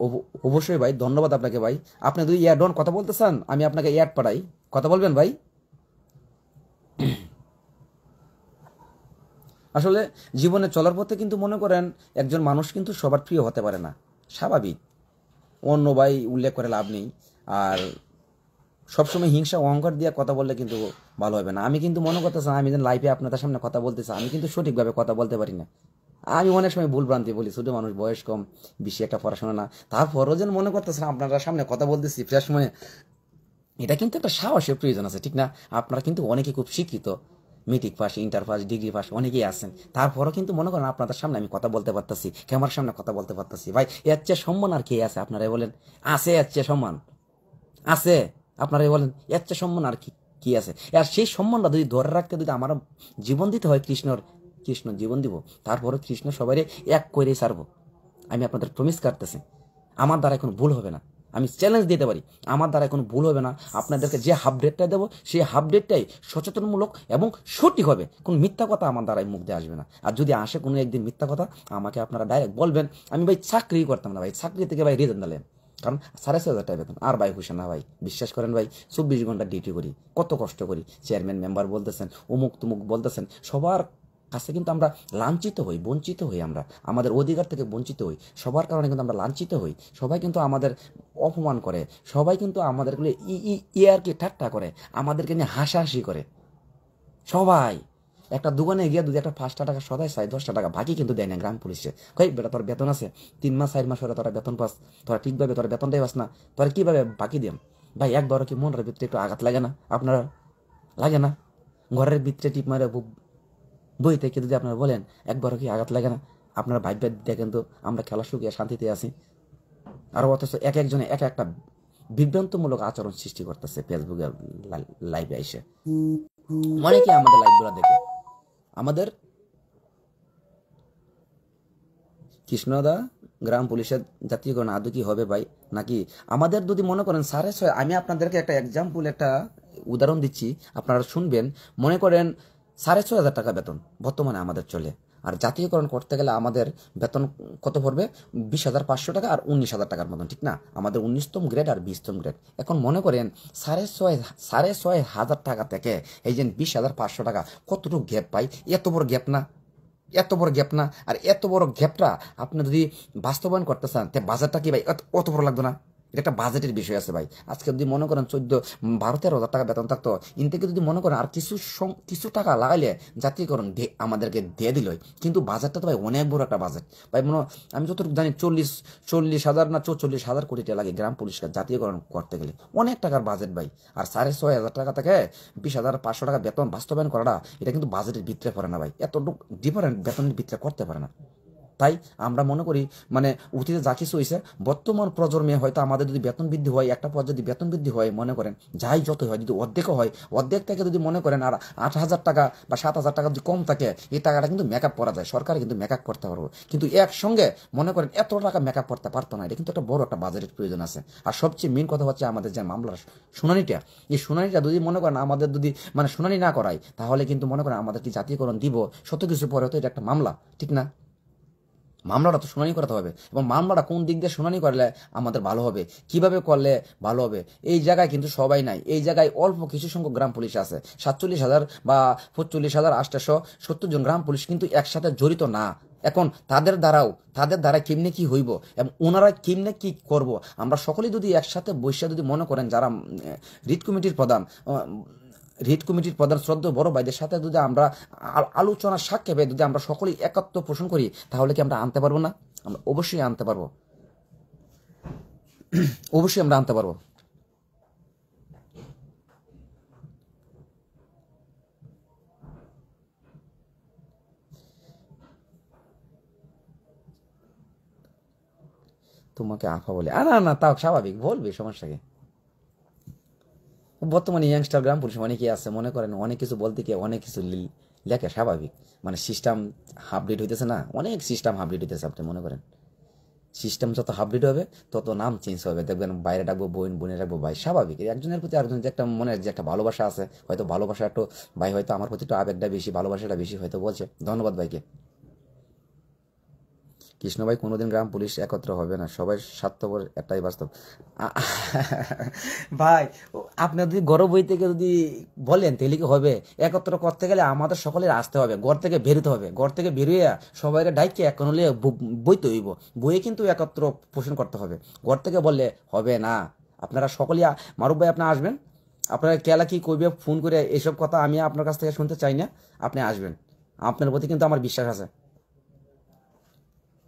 অবশ্যই ভাই, ধন্যবাদ আপনাকে ভাই। আপনি যদি অ্যাড অন কথা বলতে চান আমি আপনাকে অ্যাড পাঠাই, কথা বলবেন ভাই। আসলে জীবনে চলার পথে কিন্তু মনে করেন একজন মানুষ কিন্তু সবার প্রিয় হতে পারে না, স্বাভাবিক। অন্য ভাই উল্লেখ করে লাভ নেই। আর সবসময় হিংসা অহংকার দিয়ে কথা বললে কিন্তু ভালো হবে না। আমি কিন্তু মনে করতেছি আমি যেন লাইভে আপনাদের সামনে কথা বলতেছি, আমি কিন্তু সঠিকভাবে কথা বলতে পারি না। আমি অনেক সময় ভুল ভ্রান্তি বলি, ছোটো মানুষ, বয়স কম, বেশি একটা পড়াশোনা না, তারপরও যেন মনে করতেছেন আপনারা সামনে কথা বলতেছি ফ্রেশ মনে। এটা কিন্তু একটা সাহসের প্রয়োজন আছে, ঠিক না? আপনারা কিন্তু অনেকে খুব শিক্ষিত, matric pass, inter pass, degree pass অনেকেই আছেন, তারপরও কিন্তু মনে করেন আপনাদের সামনে আমি কথা বলতে পারতেছি, ক্যামেরার সামনে কথা বলতে পারতেছি। ভাই এর চেয়ে সম্মান আর কে আছে? আপনারাই বলেন, আছে এর চেয়ে সম্মান? আছে? আপনারাই বলেন এর চেয়ে সম্মান আর কি আছে? আর সেই সম্মানটা যদি ধরে রাখতে যদি আমার জীবন দিতে হয় কৃষ্ণ জীবন দিব, তারপরে কৃষ্ণ সবাই এক করে ছাড়বো। আমি আপনাদের প্রমিস করতেছি, আমার দ্বারা কোনো ভুল হবে না। আমি চ্যালেঞ্জ দিতে পারি, আমার দ্বারা কোনো ভুল হবে না। আপনাদেরকে যে আপডেটটা দেবো সেই আপডেটটাই সচেতনমূলক এবং সঠিক হবে। কোন মিথ্যা কথা আমার দ্বারাই মুখ দিয়ে আসবে না। আর যদি আসে কোনো একদিন মিথ্যা কথা, আমাকে আপনারা ডাইরেক্ট বলবেন। আমি ভাই চাকরি করতাম না ভাই, চাকরি থেকে ভাই রিজন দিলেন, কারণ 6,500 টাকা বেতন আর ভাই খুশি না ভাই। বিশ্বাস করেন ভাই, 24 ঘন্টা ডিউটি করি, কত কষ্ট করি। চেয়ারম্যান মেম্বার বলতেছেন, অমুক তুমুক বলতেছেন, সবার কাছে কিন্তু আমরা লাঞ্ছিত হই, বঞ্চিত হই, আমরা আমাদের অধিকার থেকে বঞ্চিত হই। সবার কারণে কিন্তু আমরা লাঞ্ছিত হই। সবাই কিন্তু আমাদের অপমান করে, সবাই কিন্তু আমাদেরকে ইয়ারকে ঠাট্টা করে, আমাদেরকে নিয়ে হাসাহাসি করে। সবাই একটা দোকানে গিয়ে যদি একটা 5টা টাকা সদাই চাই, 10টা টাকা বাকি কিন্তু দেয় না গ্রাম পুলিশে। কই বেটা তোর বেতন আছে, 3 মাস 4 মাস হলে তোরা বেতন পাস, তোরা ঠিকভাবে তোরা বেতনটাই পাস না, তোরা কিভাবে বাকি দিম? ভাই একবারও কি মনের ভিতরে একটু আঘাত লাগে না আপনারা? লাগে না? ঘরের ভিতরে টিপ মারে বই থেকে যদি আপনারা বলেন, একবারও কি আঘাত লাগে না? আপনারা ভাইব দেখেন তো, আমরা খেলা শুকিয়ে শান্তিতে আছি, আর অথচ এক একজনে এক একটা বিভ্রান্তমূলক আচরণ সৃষ্টি করতেছে ফেসবুকে লাইভে এসে। অনেকে আমাদের লাইভগুলো দেখে। আমাদের কৃষ্ণদা গ্রাম পুলিশের জাতীয়করণ আদৌ কি হবে ভাই? নাকি আমাদের যদি মনে করেন 6.5, আমি আপনাদেরকে একটা এক্সাম্পল, একটা উদাহরণ দিচ্ছি, আপনারা শুনবেন। মনে করেন 6,500 টাকা বেতন বর্তমানে আমাদের চলে, আর জাতীয়করণ করতে গেলে আমাদের বেতন কত পড়বে? 20,500 টাকা আর 19,000 টাকার মতন, ঠিক না? আমাদের 19তম গ্রেড আর 20তম গ্রেড। এখন মনে করেন 6,500 টাকা থেকে এই যে 20,500 টাকা, কতটুকু গ্যাপ পাই? এত বড় গ্যাপ না? এত বড় গ্যাপ না? আর এত বড় গ্যাপটা আপনি যদি বাস্তবায়ন করতে চান, তে বাজারটা কি ভাই অত বড় লাগতো না? এটা একটা বাজেটের বিষয় আছে ভাই। আজকে যদি মনে করেন 12-13 হাজার টাকা বেতন থাকতো, ইন থেকে যদি মনে করেন আর কিছু টাকা লাগাইলে জাতীয়করণ আমাদেরকে দিয়ে দিল, কিন্তু বাজেটটা তো ভাই অনেক বড় একটা বাজেট ভাই। আমি যতটুকু জানি 40,000 না 44,000 কোটি টাকা লাগে গ্রাম পুলিশকে জাতীয়করণ করতে গেলে। অনেক টাকার বাজেট ভাই। আর 6,500 টাকা থেকে 20,500 টাকা বেতন বাস্তবায়ন করাটা, এটা কিন্তু বাজেটের ভিতরে পড়ে না ভাই। এতটুকু ডিফারেন্ট বেতনের ভিতরে করতে পারে না। তাই আমরা মনে করি, মানে অতীতে যা কিছু হয়েছে, বর্তমান প্রজন্মে হয়তো আমাদের যদি বেতন বৃদ্ধি হয়, একটা পর্যায়ে যদি বেতন বৃদ্ধি হয়, মনে করেন যাই যত হয়, যদি অর্ধেকও হয়, অর্ধেক থেকে যদি মনে করেন আর 8,000 টাকা বা 7,000 টাকা যদি কম থাকে, এই টাকাটা কিন্তু মেকআপ করা যায়, সরকার কিন্তু মেকআপ করতে পারবো। কিন্তু একসঙ্গে মনে করেন এত টাকা মেকআপ করতে পারতো না। এটা কিন্তু একটা বড় একটা বাজেটের প্রয়োজন আছে। আর সবচেয়ে মেন কথা হচ্ছে আমাদের যে মামলার শুনানিটা, এই শুনানিটা যদি মনে করেন আমাদের যদি মানে শুনানি না করায়, তাহলে কিন্তু মনে করেন আমাদের কি জাতীয়করণ দিব শত কিছু পরে, তো এটা একটা মামলা, ঠিক না? মামলাটা তো শুনানি করতে হবে, এবং মামলাটা কোন দিক দিয়ে শুনানি করলে আমাদের ভালো হবে, কিভাবে করলে ভালো হবে, এই জায়গায় কিন্তু সবাই নাই। এই জায়গায় অল্প কিছু সংখ্যক গ্রাম পুলিশ আছে। 47,000 বা 45,870 জন গ্রাম পুলিশ কিন্তু একসাথে জড়িত না। এখন তাদের দ্বারা কেমনে কি হইব এবং ওনারা কেমনে কি করব, আমরা সকলেই যদি একসাথে বসে যদি মনে করেন, যারা রিট কমিটির প্রধান শ্রদ্ধেয় বড় ভাইদের সাথে যদি আমরা আলোচনার সাক্ষেপে যদি আমরা সকলেই একাত্ম পোষণ করি, তাহলে কি আমরা আনতে পারবো না? আমরা অবশ্যই আনতে পারবো, অবশ্যই আমরা আনতে পারবো। তোমাকে আফা বলে, না না, তাও স্বাভাবিক, বলবে, সমস্যা কি? বর্তমানে ইয়াংস্টার গ্রাম পুলিশ অনেকেই আছে, মনে করেন অনেক কিছু বলতে গিয়ে অনেক কিছু লেখে, স্বাভাবিক। মানে সিস্টেম আপডেট হইতেছে না, অনেক সিস্টেম আপডেট হইতেছে। আপনি মনে করেন সিস্টেম যত আপডেট হবে, তত নাম চেঞ্জ হবে। দেখবেন বাইরে ডাকবো বোন, বোনে ডাকবো ভাই, স্বাভাবিক। একজনের প্রতি আরেকজনের যে একটা মনের যে একটা ভালোবাসা আছে, হয়তো ভালোবাসা একটু ভাই, হয়তো আমার প্রতি একটু আবেগটা বেশি, ভালোবাসাটা বেশি হয়তো বলছে। ধন্যবাদ ভাইকে। কৃষ্ণ ভাই, কোনোদিন গ্রাম পুলিশ একত্র হবে না, সবাই স্বার্থপর, এটাই বাস্তব। আ- ভাই, আপনি যদি গর্ব বই থেকে যদি বলেন, তাহলে কি হবে? একত্র করতে গেলে আমাদের সকলের আসতে হবে, ঘর থেকে বেরোতে হবে, ঘর থেকে বেরিয়ে সবাই ডাইকে এখন হলে বইতে হইব, বইয়ে কিন্তু একত্র পোষণ করতে হবে। ঘর থেকে বললে হবে না। আপনারা সকলেই মারুফ ভাই, আপনি আসবেন, আপনারা কেলা কি কইবে ফোন করে, এসব কথা আমি আপনার কাছ থেকে শুনতে চাই না। আপনি আসবেন, আপনার প্রতি কিন্তু আমার বিশ্বাস আছে,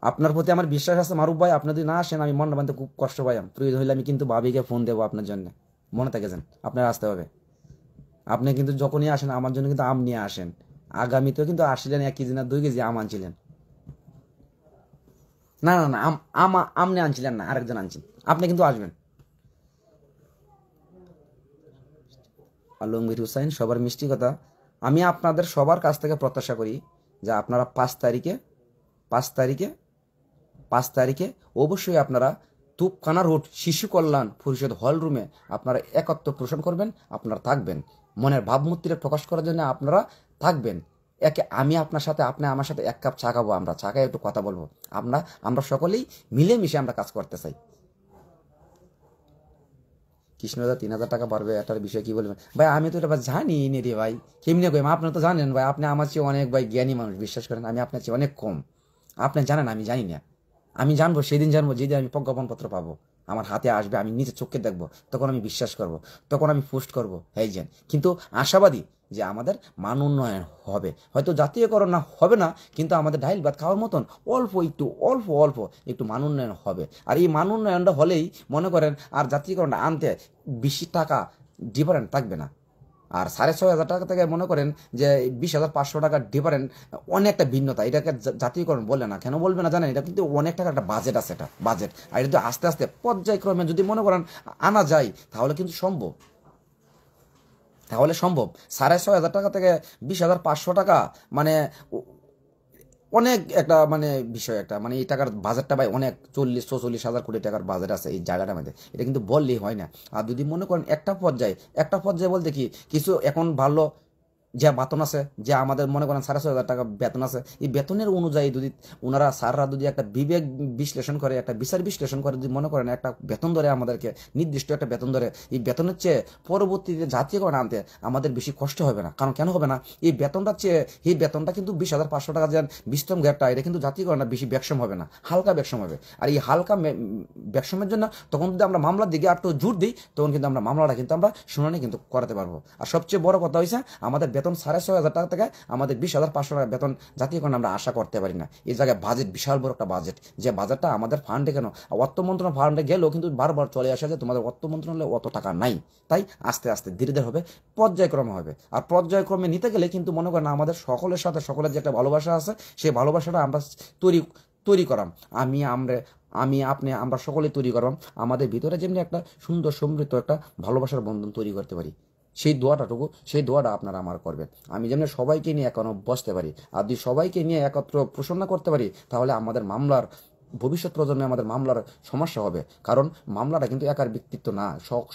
আপনার প্রতি আমার বিশ্বাস আছে মারুফ ভাই। আপনি যদি না আসেন, আমি মনটা বানতে খুব কষ্ট পাই। প্রয়োজন হলে আমি কিন্তু ভাবিকে ফোন দেবো আপনার জন্য, মনে থাকে যান, আপনার আসতে হবে। আপনি কিন্তু যখনই আসেন আমার জন্য কিন্তু আম নিয়ে আসেন। আগামীতেও কিন্তু আসছিলেন 1 কেজি না 2 কেজি আম আনছিলেন। না না না, আম নিয়ে আনছিলেন না, আরেকজন আনছেন। আপনি কিন্তু আসবেন। আলমগীর হুসাইন, সবার মিষ্টি কথা আমি আপনাদের সবার কাছ থেকে প্রত্যাশা করি, যে আপনারা 5 তারিখে অবশ্যই আপনারা তুপখানা রোড শিশু কল্যাণ পরিষদ হল রুমে আপনারা একত্র পোষণ করবেন, আপনারা থাকবেন, মনের ভাবমূর্তিটা প্রকাশ করার জন্য আপনারা থাকবেন। আমি আপনার সাথে, আপনি আমার সাথে এক কাপ চা খাবো, আমরা চা খাই একটু কথা বলবো, আমরা সকলেই মিলেমিশে আমরা কাজ করতে চাই। কৃষ্ণদা 3,000 টাকা পারবে, এটার বিষয়ে কি বলবেন ভাই? আমি তো এটা জানি নে রে ভাই, কেমনি কইম? আপনি তো জানেন ভাই, আপনি আমার চেয়ে অনেক ভাই জ্ঞানী মানুষ, বিশ্বাস করেন আমি আপনার চেয়ে অনেক কম। আপনি জানেন আমি জানি না, আমি জানবো সেদিন জানবো যেদিন আমি প্রজ্ঞাপনপত্র পাবো, আমার হাতে আসবে, আমি নিজে চোখে দেখবো, তখন আমি বিশ্বাস করব, তখন আমি পোস্ট করবো। এই যেন কিন্তু আশাবাদী যে আমাদের মান উন্নয়ন হবে, হয়তো জাতীয়করণ না হবে না, কিন্তু আমাদের ডাইল ভাত খাওয়ার মতন অল্প একটু মান উন্নয়ন হবে। আর এই মান উন্নয়নটা হলেই মনে করেন আর জাতীয়করণটা আনতে বেশি টাকা ডিফারেন্ট থাকবে না। আর 6,500 টাকা থেকে মনে করেন যে 20,500 টাকা ডিফারেন্ট, অনেকটা ভিন্নতা। এটাকে জাতীয়করণ বলে না, কেন বলবে না জানেন? এটা কিন্তু অনেক টাকা একটা বাজেট আছে, এটা বাজেট। আর এটা আস্তে আস্তে পর্যায়ক্রমে যদি মনে করেন আনা যায় তাহলে কিন্তু সম্ভব, 6,500 টাকা থেকে 20,500 টাকা মানে অনেক একটা মানে বিষয়, একটা মানে এই টাকার বাজেটটা ভাই অনেক, 40-44 হাজার কোটি টাকার বাজেট আছে এই জায়গাটার মধ্যে। এটা কিন্তু বললেই হয় না। আর যদি মনে করেন একটা পর্যায়ে বলতে কি কিছু এখন ভালো যে বেতন আছে, যে আমাদের মনে করেন 6,500 টাকা বেতন আছে, এই বেতনের অনুযায়ী যদি ওনারা স্যাররা যদি একটা বিবেক বিশ্লেষণ করে, একটা বিচার বিশ্লেষণ করে, যদি মনে করেন একটা বেতন ধরে আমাদেরকে, নির্দিষ্ট একটা বেতন ধরে, এই বেতনের চেয়ে পরবর্তীতে জাতীয়করণ আনতে আমাদের বেশি কষ্ট হবে না। কারণ কেন হবে না? এই বেতনটার চেয়ে এই বেতনটা কিন্তু 20,500 টাকা যেন বিস্তম গ্যাপটা, এটা কিন্তু জাতীয়করণটা বেশি ব্যাকসম হবে না, হালকা ব্যাকসম হবে। আর এই হালকা ব্যাকসমের জন্য তখন যদি আমরা মামলার দিকে একটু জোর দিই, তখন কিন্তু আমরা মামলাটা কিন্তু আমরা শুনানি কিন্তু করাতে পারবো। আর সবচেয়ে বড় কথা হয়েছে আমাদের বেতন 6,500 টাকা থেকে আমাদের 20,500 টাকা বেতন জাতীয়করণ আমরা আশা করতে পারি না। এই জায়গায় বাজেট, বিশাল বড় একটা বাজেট, যে বাজেটটা আমাদের ফান্ডে কেন অর্থ মন্ত্রণালয় ফান্ডে গেলেও কিন্তু বারবার চলে আসে যে তোমাদের অর্থ মন্ত্রণালয়ে অত টাকা নাই। তাই আস্তে আস্তে ধীরে ধীরে হবে, পর্যায়ক্রমে হবে। আর পর্যায়ক্রমে নিতে গেলে কিন্তু মনে করেন আমাদের সকলের সাথে সকলের যে একটা ভালোবাসা আছে, সেই ভালোবাসাটা আমরা তৈরি করাম। আমি আপনি আমরা সকলেই তৈরি করবাম, আমাদের ভিতরে যেমনি একটা সুন্দর সমৃদ্ধ একটা ভালোবাসার বন্ধন তৈরি করতে পারি। সেই দোয়াটা আপনারা আমার করবেন। আমি যেমন সবাইকে নিয়ে এখনো বসতে পারি, আর যদি সবাইকে নিয়ে একত্র প্রসন্ন করতে পারি, তাহলে আমাদের মামলার ভবিষ্যৎ প্রজন্মে আমাদের মামলার সমস্যা হবে। কারণ মামলাটা কিন্তু একার ব্যক্তিত্ব না,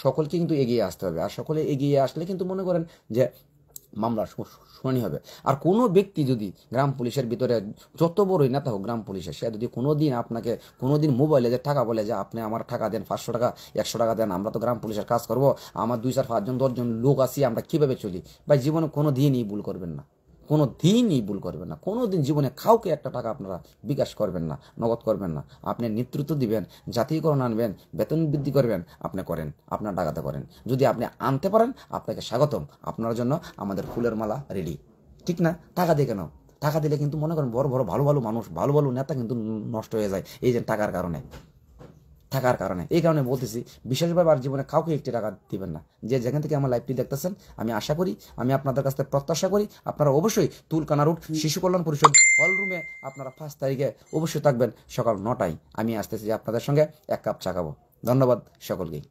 সকলকে কিন্তু এগিয়ে আসতে হবে। আর সকলে এগিয়ে আসলে কিন্তু মনে করেন যে মামলার শুনানি হবে। আর কোনো ব্যক্তি যদি গ্রাম পুলিশের ভিতরে যত বড়ই নেতা হোক গ্রাম পুলিশের, সে যদি কোনোদিন আপনাকে কোনোদিন মোবাইলে যে টাকা বলে যে আপনি আমার টাকা দেন, 500 টাকা 100 টাকা দেন, আমরা তো গ্রাম পুলিশের কাজ করব, আমার 2-4-5 জন 10 জন লোক আছি, আমরা কিভাবে চলি, ভাই জীবনে কোনো দিনই ভুল করবেন না, কোনো দিন জীবনে কাউকে একটা টাকা আপনারা বিকাশ করবেন না, নগদ করবেন না। আপনি নেতৃত্ব দিবেন, জাতীয়করণ আনবেন, বেতন বৃদ্ধি করবেন, আপনি করেন, আপনার টাকাতে করেন। যদি আপনি আনতে পারেন, আপনাকে স্বাগতম, আপনার জন্য আমাদের ফুলের মালা রেডি, ঠিক না? টাকা দিয়ে কেন? টাকা দিলে কিন্তু মনে করেন বড় বড় ভালো ভালো মানুষ, ভালো ভালো নেতা কিন্তু নষ্ট হয়ে যায় এই যে টাকার কারণে। এই কারণে বলতেছি, বিশেষভাবে আর জীবনে কাউকে একটি টাকা দিবেন না। যে যেখান থেকে আমার লাইভটি দেখতেছেন, আমি আশা করি, আমি আপনাদের কাছ থেকে প্রত্যাশা করি, আপনারা অবশ্যই তুলকানা রোড শিশু কল্যাণ পরিষদ হল রুমে আপনারা 5 তারিখে অবশ্যই থাকবেন সকাল 9টায়। আমি আসতেছি আপনাদের সঙ্গে এক কাপ চা খাবো। ধন্যবাদ সকলকেই।